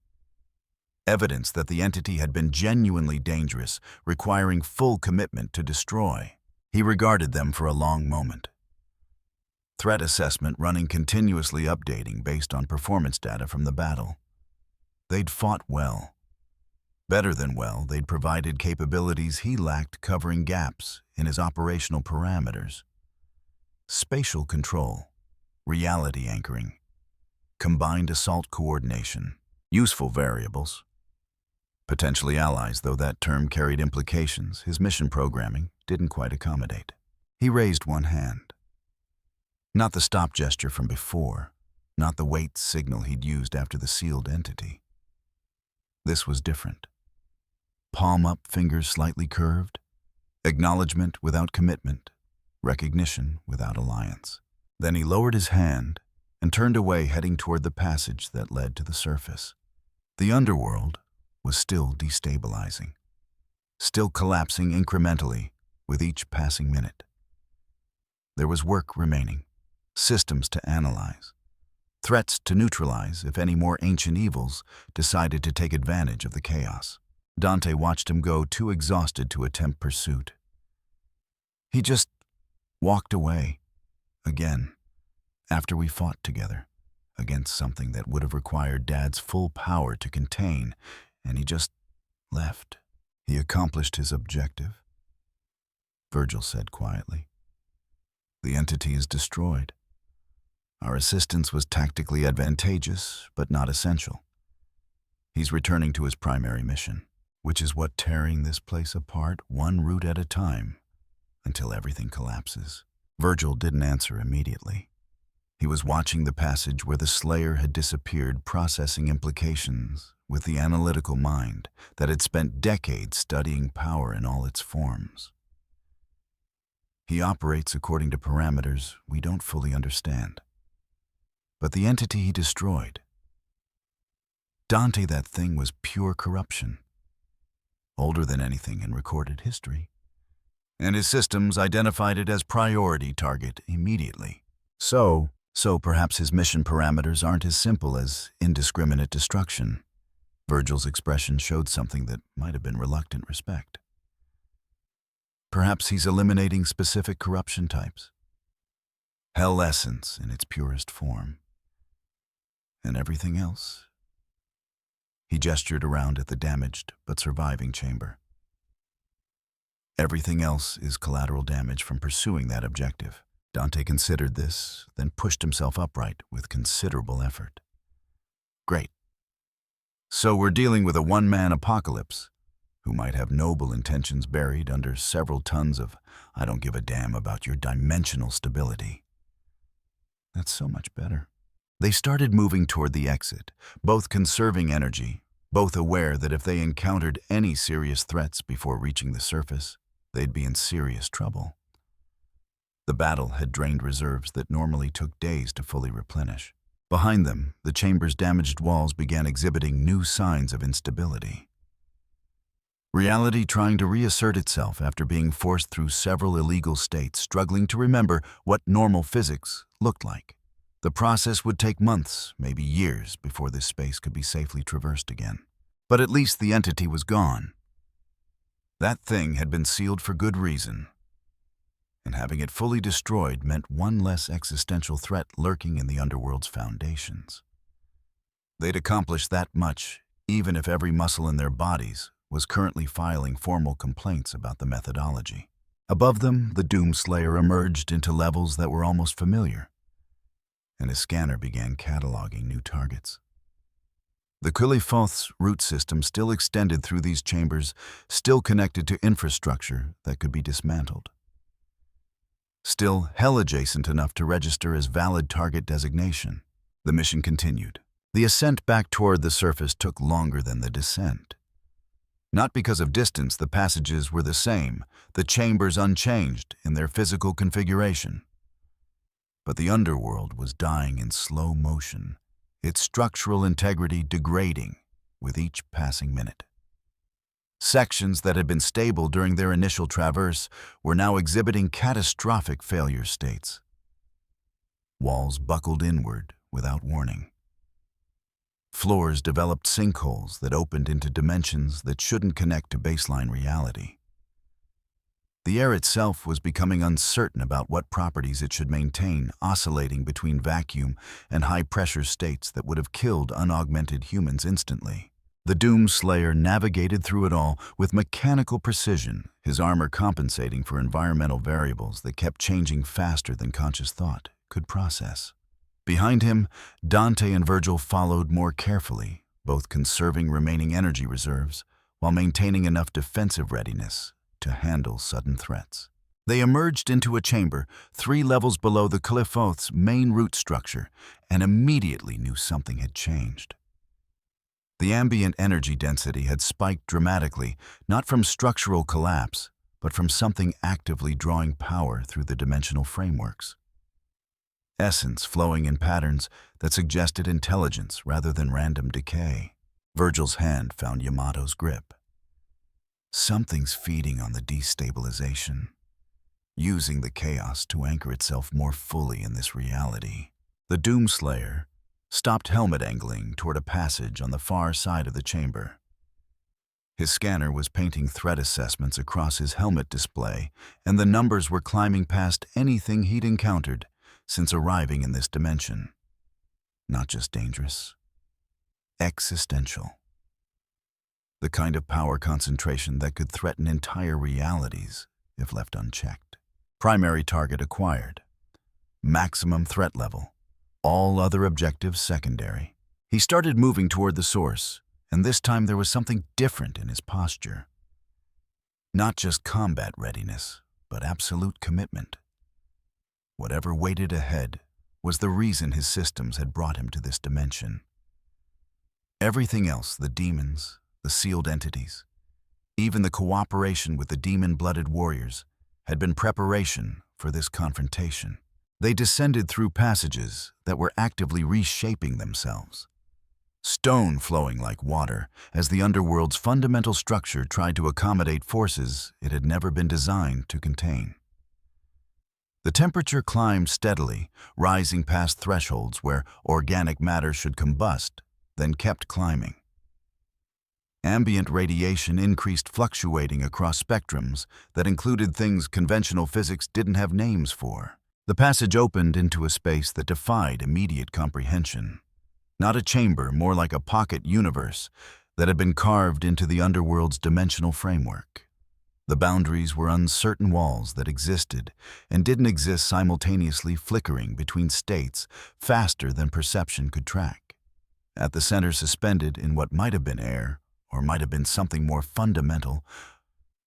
Evidence that the entity had been genuinely dangerous, requiring full commitment to destroy. He regarded them for a long moment. Threat assessment running continuously, updating based on performance data from the battle. They'd fought well. Better than well, they'd provided capabilities he lacked, covering gaps in his operational parameters. Spatial control, reality anchoring, combined assault coordination, useful variables. Potentially allies, though that term carried implications his mission programming didn't quite accommodate. He raised one hand. Not the stop gesture from before, not the wait signal he'd used after the sealed entity. This was different. Palm up, fingers slightly curved. Acknowledgement without commitment. Recognition without alliance. Then he lowered his hand and turned away, heading toward the passage that led to the surface. The underworld was still destabilizing, still collapsing incrementally with each passing minute. There was work remaining, systems to analyze, threats to neutralize if any more ancient evils decided to take advantage of the chaos. Dante watched him go, too exhausted to attempt pursuit. He just walked away, again, after we fought together, against something that would have required Dad's full power to contain, and he just left. He accomplished his objective, Virgil said quietly. The entity is destroyed. Our assistance was tactically advantageous, but not essential. He's returning to his primary mission, which is what tearing this place apart, one root at a time, until everything collapses. Virgil didn't answer immediately. He was watching the passage where the Slayer had disappeared, processing implications with the analytical mind that had spent decades studying power in all its forms. He operates according to parameters we don't fully understand. But the entity he destroyed, Dante, that thing was pure corruption, older than anything in recorded history. And his systems identified it as priority target immediately. So perhaps his mission parameters aren't as simple as indiscriminate destruction. Virgil's expression showed something that might have been reluctant respect. Perhaps he's eliminating specific corruption types. Hell essence in its purest form. And everything else. He gestured around at the damaged but surviving chamber. Everything else is collateral damage from pursuing that objective. Dante considered this, then pushed himself upright with considerable effort. Great. So we're dealing with a one-man apocalypse, who might have noble intentions buried under several tons of "I don't give a damn about your dimensional stability." That's so much better. They started moving toward the exit, both conserving energy, both aware that if they encountered any serious threats before reaching the surface, they'd be in serious trouble. The battle had drained reserves that normally took days to fully replenish. Behind them, the chamber's damaged walls began exhibiting new signs of instability. Reality trying to reassert itself after being forced through several illegal states, struggling to remember what normal physics looked like. The process would take months, maybe years, before this space could be safely traversed again. But at least the entity was gone. That thing had been sealed for good reason, and having it fully destroyed meant one less existential threat lurking in the underworld's foundations. They'd accomplished that much, even if every muscle in their bodies was currently filing formal complaints about the methodology. Above them, the Doomslayer emerged into levels that were almost familiar, and his scanner began cataloging new targets. The Qliphot's root system still extended through these chambers, still connected to infrastructure that could be dismantled. Still hell-adjacent enough to register as valid target designation. The mission continued. The ascent back toward the surface took longer than the descent. Not because of distance, the passages were the same, the chambers unchanged in their physical configuration. But the underworld was dying in slow motion, its structural integrity degrading with each passing minute. Sections that had been stable during their initial traverse were now exhibiting catastrophic failure states. Walls buckled inward without warning. Floors developed sinkholes that opened into dimensions that shouldn't connect to baseline reality. The air itself was becoming uncertain about what properties it should maintain, oscillating between vacuum and high-pressure states that would have killed unaugmented humans instantly. The Doomslayer navigated through it all with mechanical precision, his armor compensating for environmental variables that kept changing faster than conscious thought could process. Behind him, Dante and Virgil followed more carefully, both conserving remaining energy reserves while maintaining enough defensive readiness to handle sudden threats. They emerged into a chamber 3 levels below the Qliphot's main root structure and immediately knew something had changed. The ambient energy density had spiked dramatically, not from structural collapse, but from something actively drawing power through the dimensional frameworks. Essence flowing in patterns that suggested intelligence rather than random decay. Virgil's hand found Yamato's grip. Something's feeding on the destabilization, using the chaos to anchor itself more fully in this reality. The Doomslayer stopped helmet angling toward a passage on the far side of the chamber. His scanner was painting threat assessments across his helmet display, and the numbers were climbing past anything he'd encountered since arriving in this dimension. Not just dangerous, existential. The kind of power concentration that could threaten entire realities if left unchecked. Primary target acquired. Maximum threat level. All other objectives secondary. He started moving toward the source, and this time there was something different in his posture. Not just combat readiness, but absolute commitment. Whatever waited ahead was the reason his systems had brought him to this dimension. Everything else, the demons, the sealed entities, even the cooperation with the demon-blooded warriors, had been preparation for this confrontation. They descended through passages that were actively reshaping themselves. Stone flowing like water, as the underworld's fundamental structure tried to accommodate forces it had never been designed to contain. The temperature climbed steadily, rising past thresholds where organic matter should combust, then kept climbing. Ambient radiation increased, fluctuating across spectrums that included things conventional physics didn't have names for. The passage opened into a space that defied immediate comprehension. Not a chamber, more like a pocket universe that had been carved into the underworld's dimensional framework. The boundaries were uncertain walls that existed and didn't exist simultaneously, flickering between states faster than perception could track. At the center, suspended in what might have been air, or might have been something more fundamental,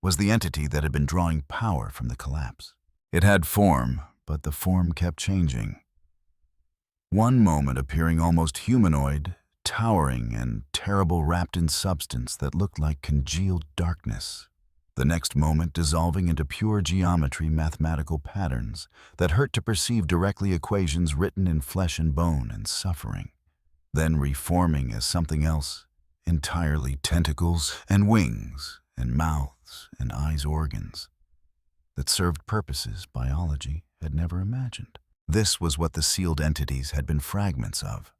was the entity that had been drawing power from the collapse. It had form, but the form kept changing. One moment appearing almost humanoid, towering and terrible, wrapped in substance that looked like congealed darkness. The next moment dissolving into pure geometry, mathematical patterns that hurt to perceive, directly equations written in flesh and bone and suffering. Then reforming as something else entirely, tentacles and wings and mouths and eyes, organs that served purposes biology had never imagined. This was what the sealed entities had been fragments of.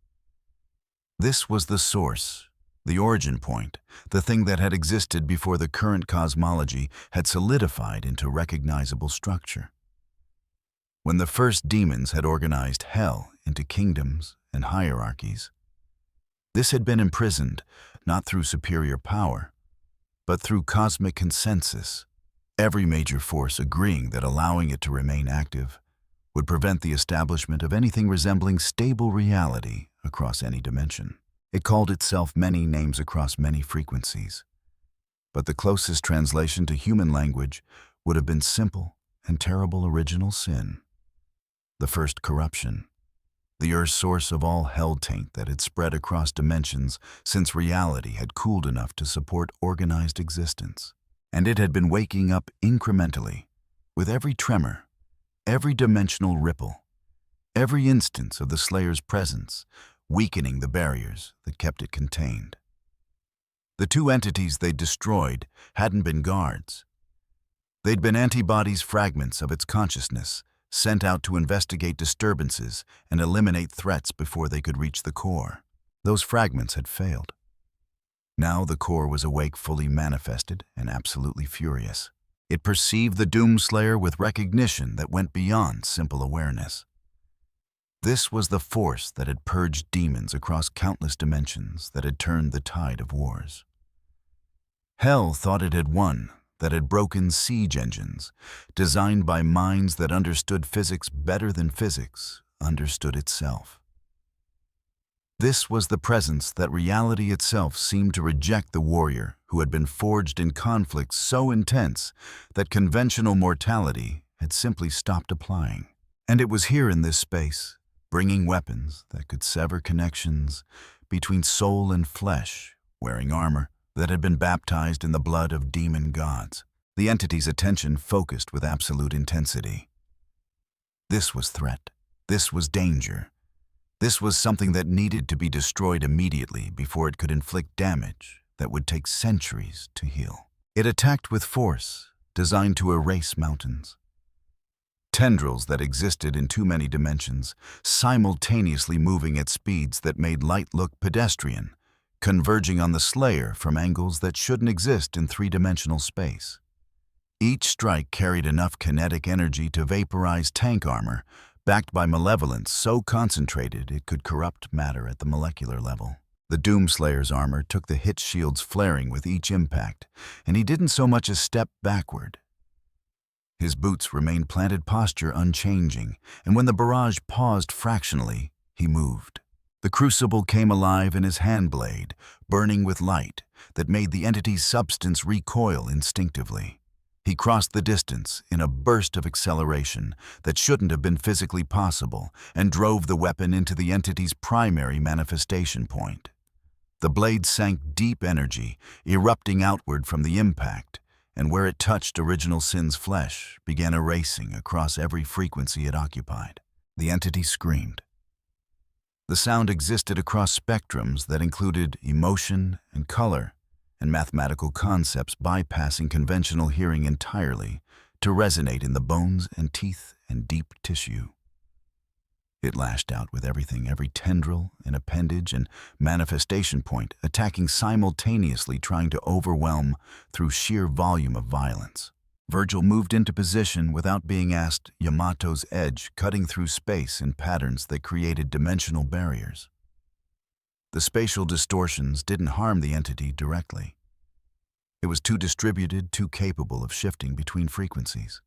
This was the source, the origin point, the thing that had existed before the current cosmology had solidified into recognizable structure. When the first demons had organized hell into kingdoms and hierarchies, this had been imprisoned not through superior power, but through cosmic consensus, every major force agreeing that allowing it to remain active would prevent the establishment of anything resembling stable reality across any dimension. It called itself many names across many frequencies, but the closest translation to human language would have been simple and terrible original sin, the first corruption, the Earth's source of all hell taint that had spread across dimensions since reality had cooled enough to support organized existence. And it had been waking up incrementally, with every tremor, every dimensional ripple, every instance of the Slayer's presence, weakening the barriers that kept it contained. The two entities they'd destroyed hadn't been guards. They'd been antibodies, fragments of its consciousness, sent out to investigate disturbances and eliminate threats before they could reach the core. Those fragments had failed. Now the core was awake, fully manifested, and absolutely furious. It perceived the Doomslayer with recognition that went beyond simple awareness. This was the force that had purged demons across countless dimensions, that had turned the tide of wars. Hell thought it had won, that had broken siege engines, designed by minds that understood physics better than physics understood itself. This was the presence that reality itself seemed to reject, the warrior who had been forged in conflicts so intense that conventional mortality had simply stopped applying. And it was here in this space, bringing weapons that could sever connections between soul and flesh, wearing armor that had been baptized in the blood of demon gods. The entity's attention focused with absolute intensity. This was threat. This was danger. This was something that needed to be destroyed immediately before it could inflict damage that would take centuries to heal. It attacked with force, designed to erase mountains. Tendrils that existed in too many dimensions, simultaneously moving at speeds that made light look pedestrian, converging on the Slayer from angles that shouldn't exist in three-dimensional space. Each strike carried enough kinetic energy to vaporize tank armor, backed by malevolence so concentrated it could corrupt matter at the molecular level. The Doomslayer's armor took the hit shields flaring with each impact, and he didn't so much as step backward. His boots remained planted, posture unchanging, and when the barrage paused fractionally, he moved. The crucible came alive in his hand blade, burning with light that made the entity's substance recoil instinctively. He crossed the distance in a burst of acceleration that shouldn't have been physically possible and drove the weapon into the entity's primary manifestation point. The blade sank deep energy, erupting outward from the impact, and where it touched original sin's flesh, began erasing across every frequency it occupied. The entity screamed. The sound existed across spectrums that included emotion and color, and mathematical concepts bypassing conventional hearing entirely to resonate in the bones and teeth and deep tissue. It lashed out with everything, every tendril and appendage and manifestation point, attacking simultaneously, trying to overwhelm through sheer volume of violence. Virgil moved into position without being asked, Yamato's edge cutting through space in patterns that created dimensional barriers. The spatial distortions didn't harm the entity directly. It was too distributed, too capable of shifting between frequencies.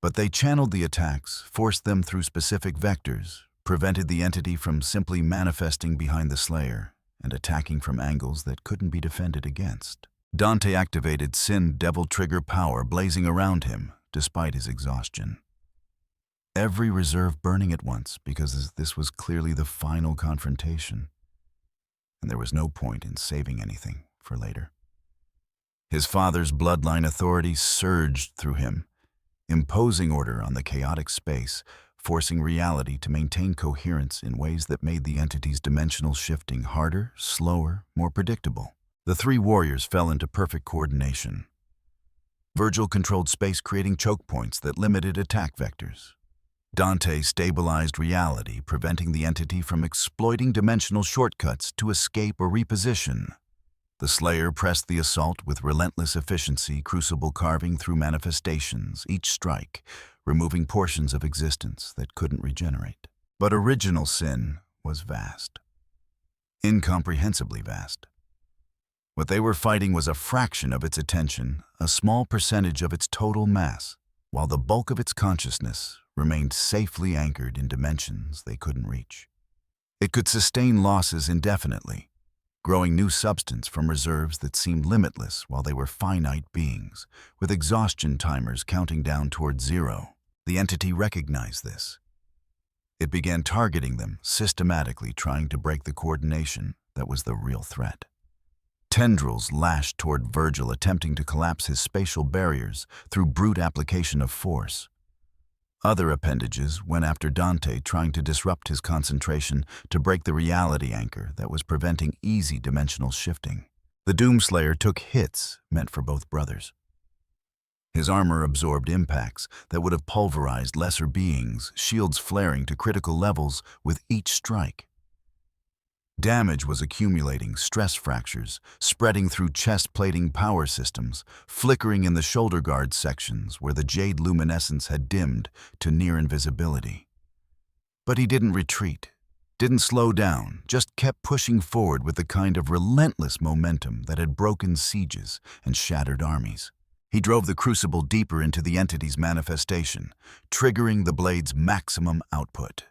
But they channeled the attacks, forced them through specific vectors, prevented the entity from simply manifesting behind the Slayer and attacking from angles that couldn't be defended against. Dante activated Sin Devil Trigger power blazing around him, despite his exhaustion. every reserve burning at once because this was clearly the final confrontation, and there was no point in saving anything for later. His father's bloodline authority surged through him, imposing order on the chaotic space, forcing reality to maintain coherence in ways that made the entity's dimensional shifting harder, slower, more predictable. The three warriors fell into perfect coordination. Virgil controlled space, creating choke points that limited attack vectors. Dante stabilized reality, preventing the entity from exploiting dimensional shortcuts to escape or reposition. The Slayer pressed the assault with relentless efficiency, crucible carving through manifestations, each strike, removing portions of existence that couldn't regenerate. But original sin was vast. Incomprehensibly vast. What they were fighting was a fraction of its attention, a small percentage of its total mass, while the bulk of its consciousness remained safely anchored in dimensions they couldn't reach. It could sustain losses indefinitely, growing new substance from reserves that seemed limitless while they were finite beings, with exhaustion timers counting down toward zero. The entity recognized this. It began targeting them, systematically trying to break the coordination that was the real threat. Tendrils lashed toward Virgil, attempting to collapse his spatial barriers through brute application of force. Other appendages went after Dante, trying to disrupt his concentration to break the reality anchor that was preventing easy dimensional shifting. The Doomslayer took hits meant for both brothers. His armor absorbed impacts that would have pulverized lesser beings, shields flaring to critical levels with each strike. Damage was accumulating, stress fractures, spreading through chest-plating power systems, flickering in the shoulder guard sections where the jade luminescence had dimmed to near invisibility. But he didn't retreat, didn't slow down, just kept pushing forward with the kind of relentless momentum that had broken sieges and shattered armies. He drove the crucible deeper into the entity's manifestation, triggering the blade's maximum output.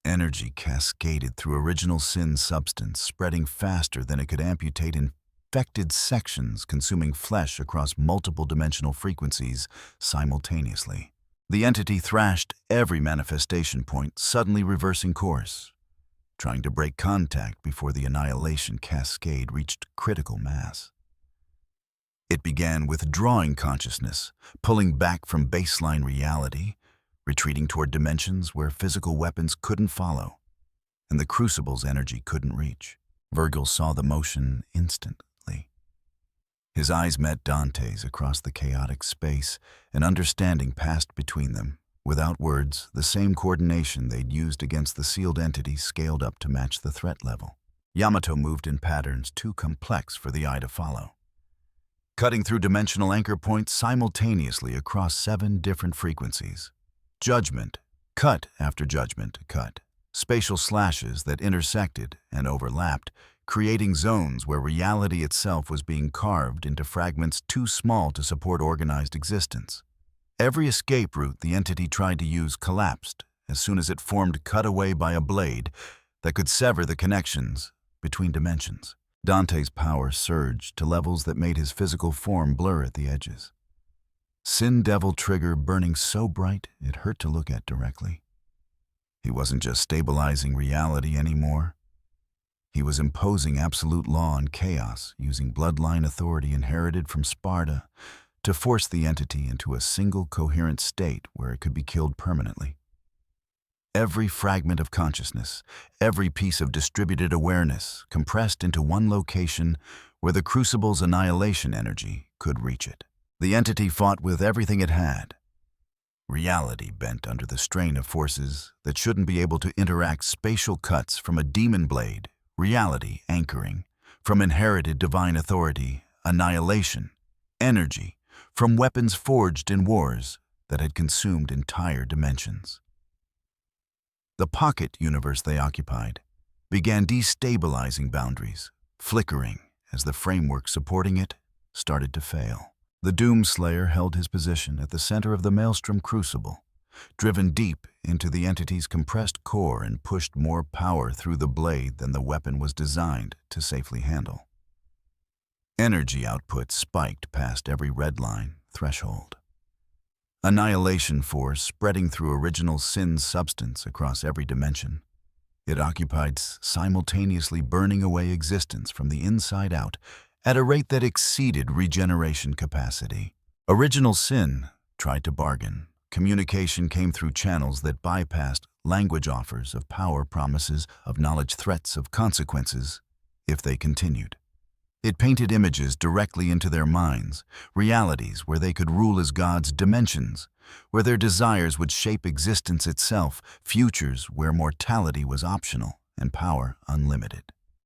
Energy cascaded through original sin substance, spreading faster than it could amputate infected sections, consuming flesh across multiple dimensional frequencies simultaneously. The entity thrashed every manifestation point, suddenly reversing course, trying to break contact before the annihilation cascade reached critical mass. It began withdrawing consciousness, pulling back from baseline reality, retreating toward dimensions where physical weapons couldn't follow, and the crucible's energy couldn't reach. Virgil saw the motion instantly. His eyes met Dante's across the chaotic space, and understanding passed between them. Without words, the same coordination they'd used against the sealed entity scaled up to match the threat level. Yamato moved in patterns too complex for the eye to follow, cutting through dimensional anchor points simultaneously across 7 different frequencies. Judgment, cut after judgment, cut. Spatial slashes that intersected and overlapped, creating zones where reality itself was being carved into fragments too small to support organized existence. Every escape route the entity tried to use collapsed as soon as it formed cut away by a blade that could sever the connections between dimensions. Dante's power surged to levels that made his physical form blur at the edges. Sin Devil trigger burning so bright it hurt to look at directly. He wasn't just stabilizing reality anymore. He was imposing absolute law and chaos, using bloodline authority inherited from Sparta to force the entity into a single coherent state where it could be killed permanently. Every fragment of consciousness, every piece of distributed awareness compressed into one location where the crucible's annihilation energy could reach it. The entity fought with everything it had. Reality bent under the strain of forces that shouldn't be able to interact, spatial cuts from a demon blade, reality anchoring, from inherited divine authority, annihilation, energy, from weapons forged in wars that had consumed entire dimensions. The pocket universe they occupied began destabilizing boundaries, flickering as the framework supporting it started to fail. The Doomslayer held his position at the center of the Maelstrom crucible, driven deep into the entity's compressed core and pushed more power through the blade than the weapon was designed to safely handle. Energy output spiked past every red line threshold. Annihilation force spreading through original sin's substance across every dimension. It occupied, simultaneously burning away existence from the inside out at a rate that exceeded regeneration capacity. Original sin tried to bargain. Communication came through channels that bypassed language offers of power, promises of knowledge, threats of consequences if they continued. It painted images directly into their minds, realities where they could rule as gods, dimensions where their desires would shape existence itself, futures where mortality was optional and power unlimited.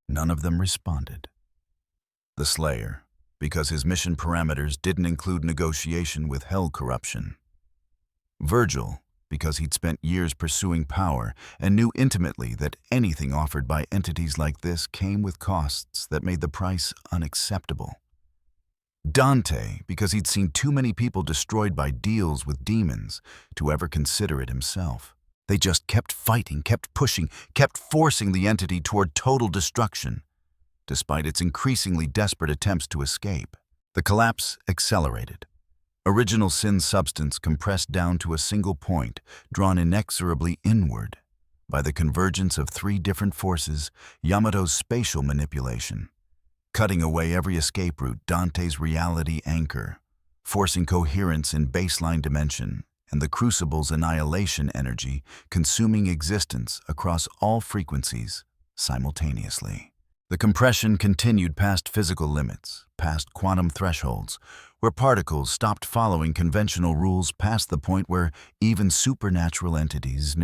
None of them responded. The Slayer, because his mission parameters didn't include negotiation with hell corruption. Virgil, because he'd spent years pursuing power and knew intimately that anything offered by entities like this came with costs that made the price unacceptable. Dante, because he'd seen too many people destroyed by deals with demons to ever consider it himself. They just kept fighting, kept pushing, kept forcing the entity toward total destruction, despite its increasingly desperate attempts to escape. The collapse accelerated. Original sin's substance compressed down to a single point, drawn inexorably inward by the convergence of three different forces: Yamato's spatial manipulation, cutting away every escape route, Dante's reality anchor, forcing coherence in baseline dimension, and the Crucible's annihilation energy consuming existence across all frequencies simultaneously. The compression continued past physical limits, past quantum thresholds, where particles stopped following conventional rules, past the point where even supernatural entities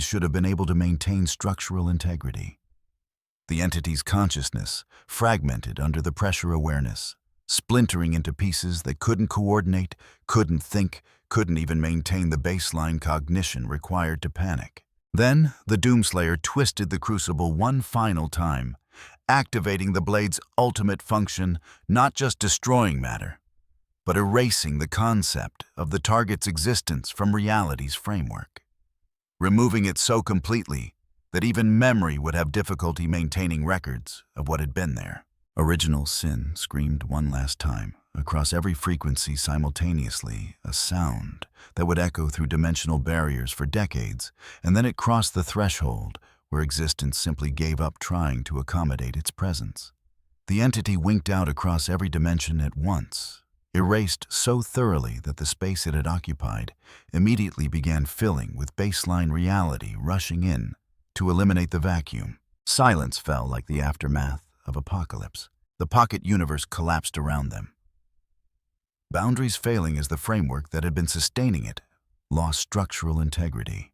should have been able to maintain structural integrity. The entity's consciousness fragmented under the pressure awareness, splintering into pieces that couldn't coordinate, couldn't think, couldn't even maintain the baseline cognition required to panic. Then, the Doomslayer twisted the Crucible one final time, activating the blade's ultimate function, not just destroying matter, but erasing the concept of the target's existence from reality's framework, removing it so completely that even memory would have difficulty maintaining records of what had been there. Original sin screamed one last time, across every frequency simultaneously, a sound that would echo through dimensional barriers for decades, and then it crossed the threshold where existence simply gave up trying to accommodate its presence. The entity winked out across every dimension at once, erased so thoroughly that the space it had occupied immediately began filling with baseline reality rushing in to eliminate the vacuum. Silence fell like the aftermath of apocalypse. The pocket universe collapsed around them. Boundaries failing as the framework that had been sustaining it lost structural integrity.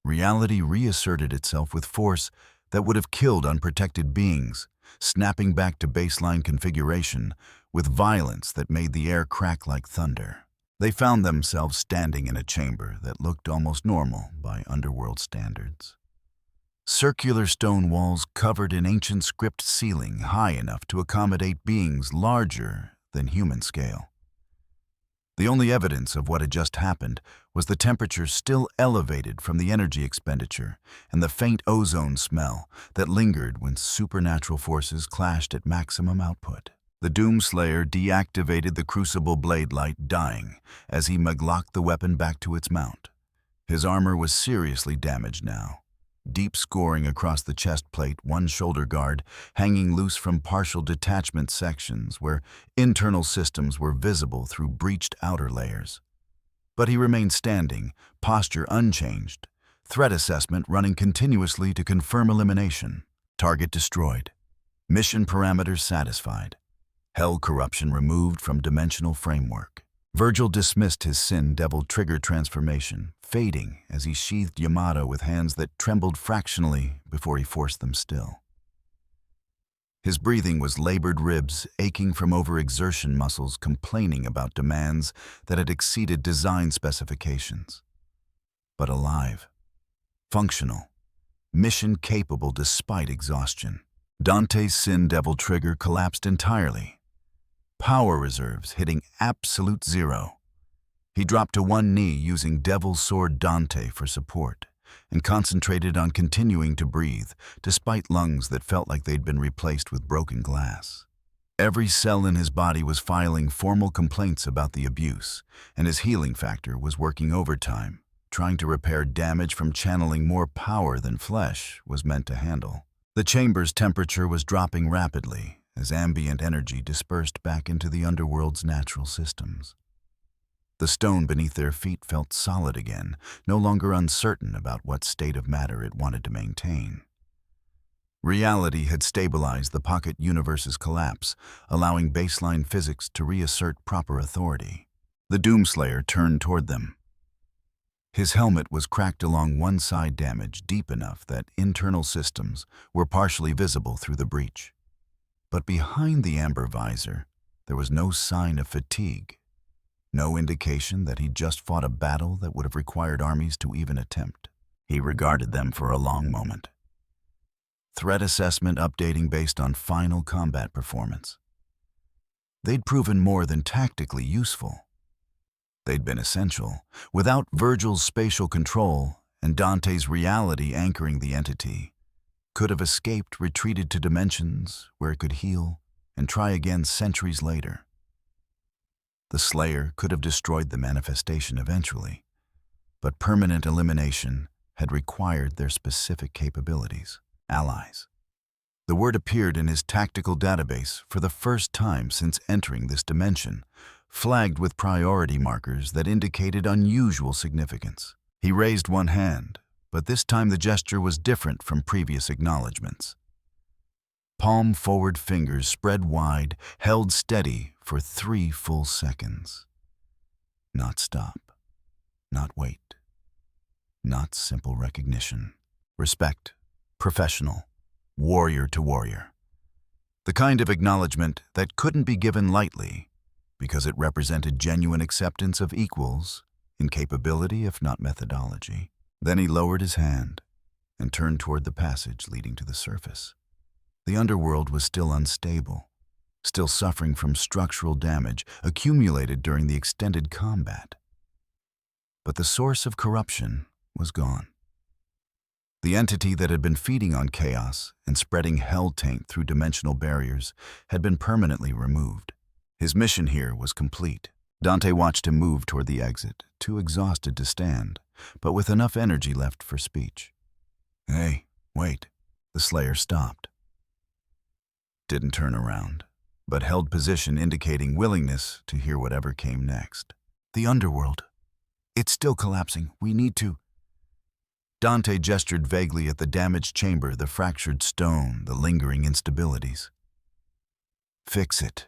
Reality reasserted itself with force that would have killed unprotected beings, snapping back to baseline configuration with violence that made the air crack like thunder. They found themselves standing in a chamber that looked almost normal by underworld standards. Circular stone walls covered in ancient script ceiling high enough to accommodate beings larger than human scale. The only evidence of what had just happened was the temperature still elevated from the energy expenditure and the faint ozone smell that lingered when supernatural forces clashed at maximum output. The Doomslayer deactivated the Crucible blade light, dying as he maglocked the weapon back to its mount. His armor was seriously damaged now, deep scoring across the chest plate, one shoulder guard hanging loose from partial detachment sections where internal systems were visible through breached outer layers. But he remained standing, posture unchanged, threat assessment running continuously to confirm elimination. Target destroyed. Mission parameters satisfied. Hell corruption removed from dimensional framework. Virgil dismissed his sin devil trigger transformation, fading as he sheathed Yamato with hands that trembled fractionally before he forced them still. His breathing was labored ribs aching from overexertion, muscles complaining about demands that had exceeded design specifications. But alive, functional, mission capable despite exhaustion. Dante's sin devil trigger collapsed entirely, power reserves hitting absolute zero. He dropped to one knee using Devil's Sword Dante for support and concentrated on continuing to breathe despite lungs that felt like they'd been replaced with broken glass. Every cell in his body was filing formal complaints about the abuse, and his healing factor was working overtime, trying to repair damage from channeling more power than flesh was meant to handle. The chamber's temperature was dropping rapidly as ambient energy dispersed back into the underworld's natural systems. The stone beneath their feet felt solid again, no longer uncertain about what state of matter it wanted to maintain. Reality had stabilized the pocket universe's collapse, allowing baseline physics to reassert proper authority. The Doomslayer turned toward them. His helmet was cracked along one side, damage deep enough that internal systems were partially visible through the breach. But behind the amber visor, there was no sign of fatigue, no indication that he'd just fought a battle that would have required armies to even attempt. He regarded them for a long moment. Threat assessment updating based on final combat performance. They'd proven more than tactically useful. They'd been essential. Without Virgil's spatial control and Dante's reality anchoring the entity, could have escaped, retreated to dimensions where it could heal and try again centuries later. The Slayer could have destroyed the manifestation eventually, but permanent elimination had required their specific capabilities. Allies. The word appeared in his tactical database for the first time since entering this dimension, flagged with priority markers that indicated unusual significance. He raised one hand, but this time the gesture was different from previous acknowledgments. Palm forward fingers spread wide, held steady for 3 full seconds. Not stop, not wait, not simple recognition. Respect. Professional, warrior to warrior. The kind of acknowledgement that couldn't be given lightly because it represented genuine acceptance of equals in capability if not methodology. Then he lowered his hand and turned toward the passage leading to the surface. The underworld was still unstable, still suffering from structural damage accumulated during the extended combat. But the source of corruption was gone. The entity that had been feeding on chaos and spreading hell taint through dimensional barriers had been permanently removed. His mission here was complete. Dante watched him move toward the exit, too exhausted to stand, but with enough energy left for speech. "Hey, wait." The Slayer stopped. Didn't turn around, but held position indicating willingness to hear whatever came next. "The underworld. It's still collapsing. We need to..." Dante gestured vaguely at the damaged chamber, the fractured stone, the lingering instabilities. "Fix it.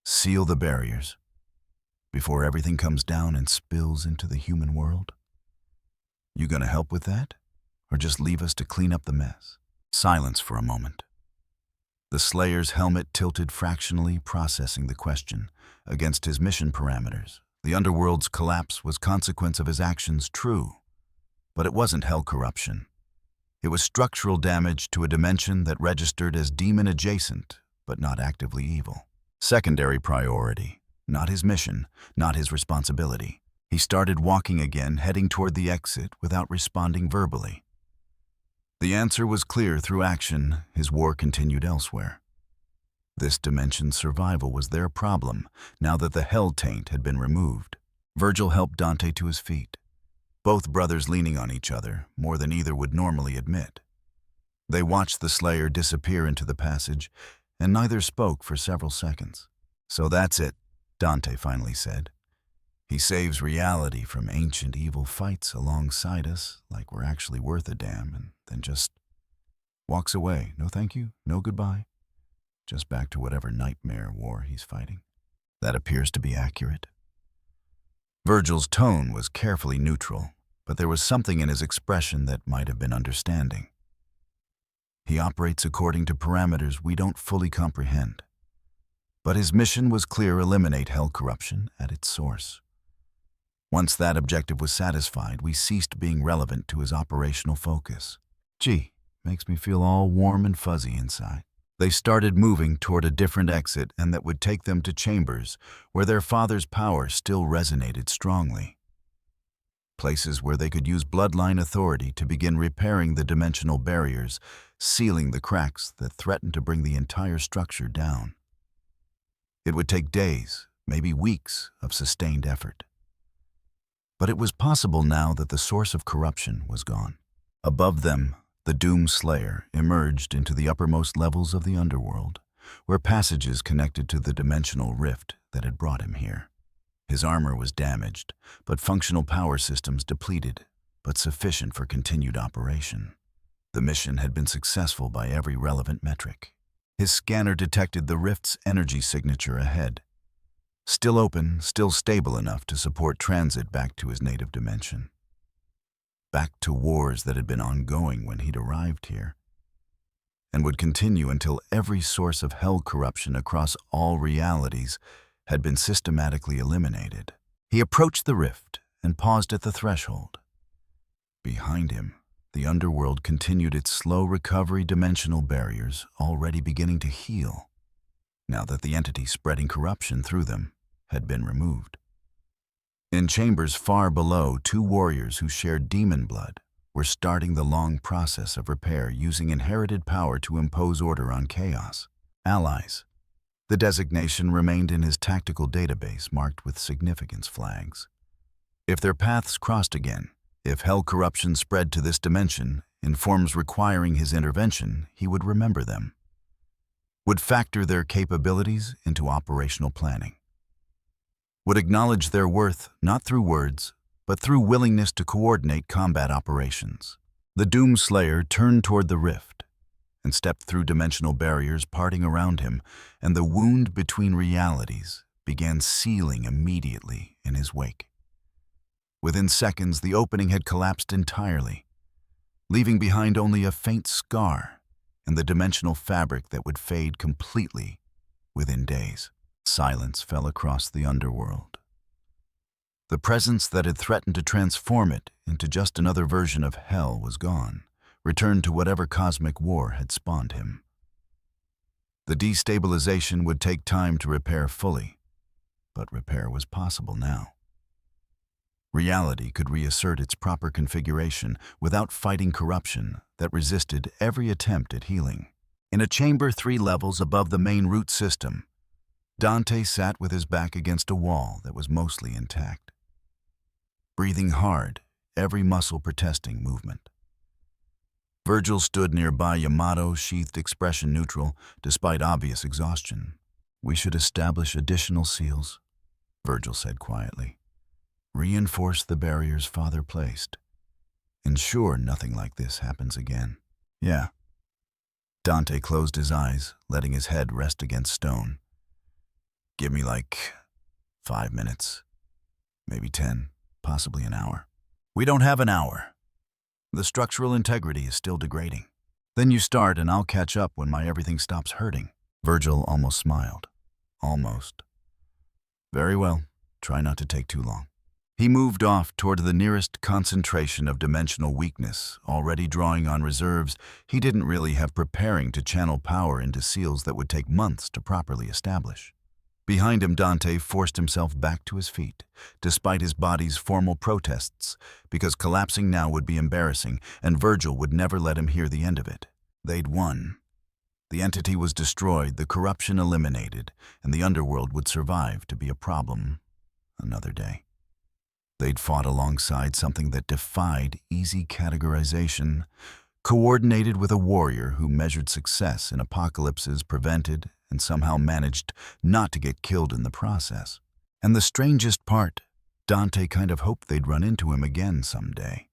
Seal the barriers. Before everything comes down and spills into the human world. You gonna help with that? Or just leave us to clean up the mess?" Silence for a moment. The Slayer's helmet tilted fractionally, processing the question against his mission parameters. The underworld's collapse was consequence of his actions, true. But it wasn't hell corruption. It was structural damage to a dimension that registered as demon-adjacent, but not actively evil. Secondary priority, not his mission, not his responsibility. He started walking again, heading toward the exit without responding verbally. The answer was clear through action. His war continued elsewhere. This dimension's survival was their problem, now that the hell taint had been removed. Virgil helped Dante to his feet. Both brothers leaning on each other, more than either would normally admit. They watched the Slayer disappear into the passage, and neither spoke for several seconds. "So that's it," Dante finally said. "He saves reality from ancient evil fights alongside us like we're actually worth a damn, and then just walks away. No thank you, no goodbye. Just back to whatever nightmare war he's fighting." That appears to be accurate. Virgil's tone was carefully neutral, but there was something in his expression that might have been understanding. He operates according to parameters we don't fully comprehend. But his mission was clear: eliminate hell corruption at its source. Once that objective was satisfied, we ceased being relevant to his operational focus. Gee, makes me feel all warm and fuzzy inside. They started moving toward a different exit, and that would take them to chambers where their father's power still resonated strongly. Places where they could use bloodline authority to begin repairing the dimensional barriers, sealing the cracks that threatened to bring the entire structure down. It would take days, maybe weeks, of sustained effort. But it was possible now that the source of corruption was gone. Above them, the Doomslayer emerged into the uppermost levels of the underworld, where passages connected to the dimensional rift that had brought him here. His armor was damaged, but functional power systems depleted, but sufficient for continued operation. The mission had been successful by every relevant metric. His scanner detected the rift's energy signature ahead. Still open, still stable enough to support transit back to his native dimension. Back to wars that had been ongoing when he'd arrived here, and would continue until every source of hell corruption across all realities had been systematically eliminated. He approached the rift and paused at the threshold. Behind him, the underworld continued its slow recovery, dimensional barriers already beginning to heal, now that the entity spreading corruption through them had been removed. In chambers far below, two warriors who shared demon blood were starting the long process of repair using inherited power to impose order on chaos. Allies. The designation remained in his tactical database marked with significance flags. If their paths crossed again, if hell corruption spread to this dimension in forms requiring his intervention, he would remember them, would factor their capabilities into operational planning, would acknowledge their worth not through words, but through willingness to coordinate combat operations. The Doomslayer turned toward the rift and stepped through dimensional barriers parting around him, and the wound between realities began sealing immediately in his wake. Within seconds, the opening had collapsed entirely, leaving behind only a faint scar in the dimensional fabric that would fade completely within days. Silence fell across the underworld. The presence that had threatened to transform it into just another version of hell was gone, returned to whatever cosmic war had spawned him. The destabilization would take time to repair fully, but repair was possible now. Reality could reassert its proper configuration without fighting corruption that resisted every attempt at healing. In a chamber 3 levels above the main root system, Dante sat with his back against a wall that was mostly intact, breathing hard, every muscle protesting movement. Virgil stood nearby, Yamato sheathed, expression neutral, despite obvious exhaustion. "We should establish additional seals," Virgil said quietly. "Reinforce the barriers Father placed. Ensure nothing like this happens again." "Yeah." Dante closed his eyes, letting his head rest against stone. "Give me like 5 minutes, maybe 10, possibly an hour." "We don't have an hour. The structural integrity is still degrading." "Then you start and I'll catch up when my everything stops hurting." Virgil almost smiled. "Almost." "Very well. Try not to take too long." He moved off toward the nearest concentration of dimensional weakness, already drawing on reserves he didn't really have, preparing to channel power into seals that would take months to properly establish. Behind him, Dante forced himself back to his feet, despite his body's formal protests, because collapsing now would be embarrassing, and Virgil would never let him hear the end of it. They'd won. The entity was destroyed, the corruption eliminated, and the underworld would survive to be a problem another day. They'd fought alongside something that defied easy categorization, coordinated with a warrior who measured success in apocalypses, prevented, and somehow managed not to get killed in the process. And the strangest part, Dante kind of hoped they'd run into him again someday,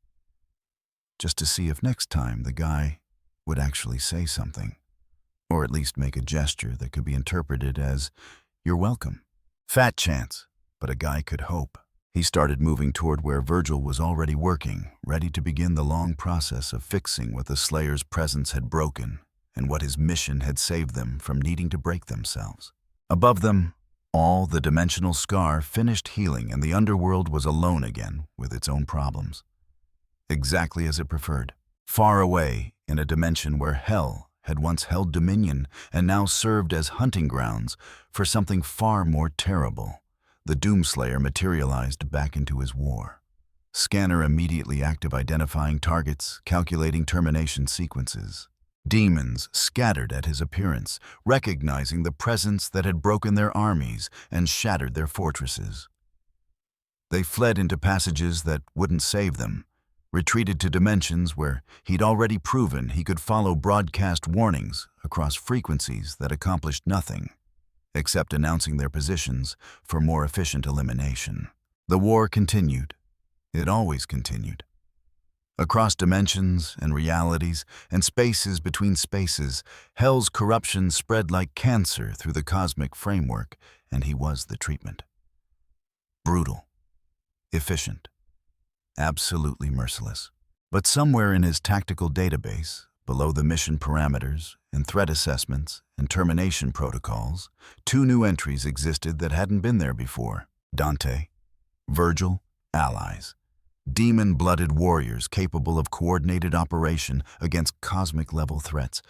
just to see if next time the guy would actually say something, or at least make a gesture that could be interpreted as, "You're welcome." Fat chance, but a guy could hope. He started moving toward where Virgil was already working, ready to begin the long process of fixing what the Slayer's presence had broken and what his mission had saved them from needing to break themselves. Above them, all the dimensional scar finished healing, and the underworld was alone again with its own problems. Exactly as it preferred. Far away, in a dimension where hell had once held dominion and now served as hunting grounds for something far more terrible, the Doomslayer materialized back into his war. Scanner immediately active, identifying targets, calculating termination sequences. Demons scattered at his appearance, recognizing the presence that had broken their armies and shattered their fortresses. They fled into passages that wouldn't save them, retreated to dimensions where he'd already proven he could follow broadcast warnings across frequencies that accomplished nothing, except announcing their positions for more efficient elimination. The war continued. It always continued. Across dimensions and realities and spaces between spaces, Hell's corruption spread like cancer through the cosmic framework, and he was the treatment. Brutal, efficient, absolutely merciless. But somewhere in his tactical database, below the mission parameters and threat assessments and termination protocols, 2 new entries existed that hadn't been there before. Dante, Virgil, allies. Demon-blooded warriors capable of coordinated operation against cosmic-level threats,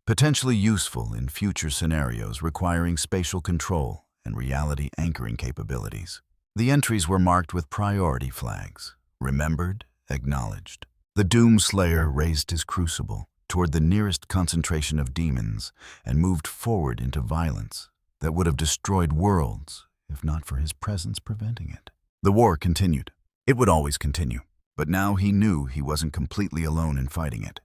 potentially useful in future scenarios requiring spatial control and reality anchoring capabilities. The entries were marked with priority flags, remembered, acknowledged. The Doomslayer raised his crucible toward the nearest concentration of demons and moved forward into violence that would have destroyed worlds if not for his presence preventing it. The war continued. It would always continue, but now he knew he wasn't completely alone in fighting it.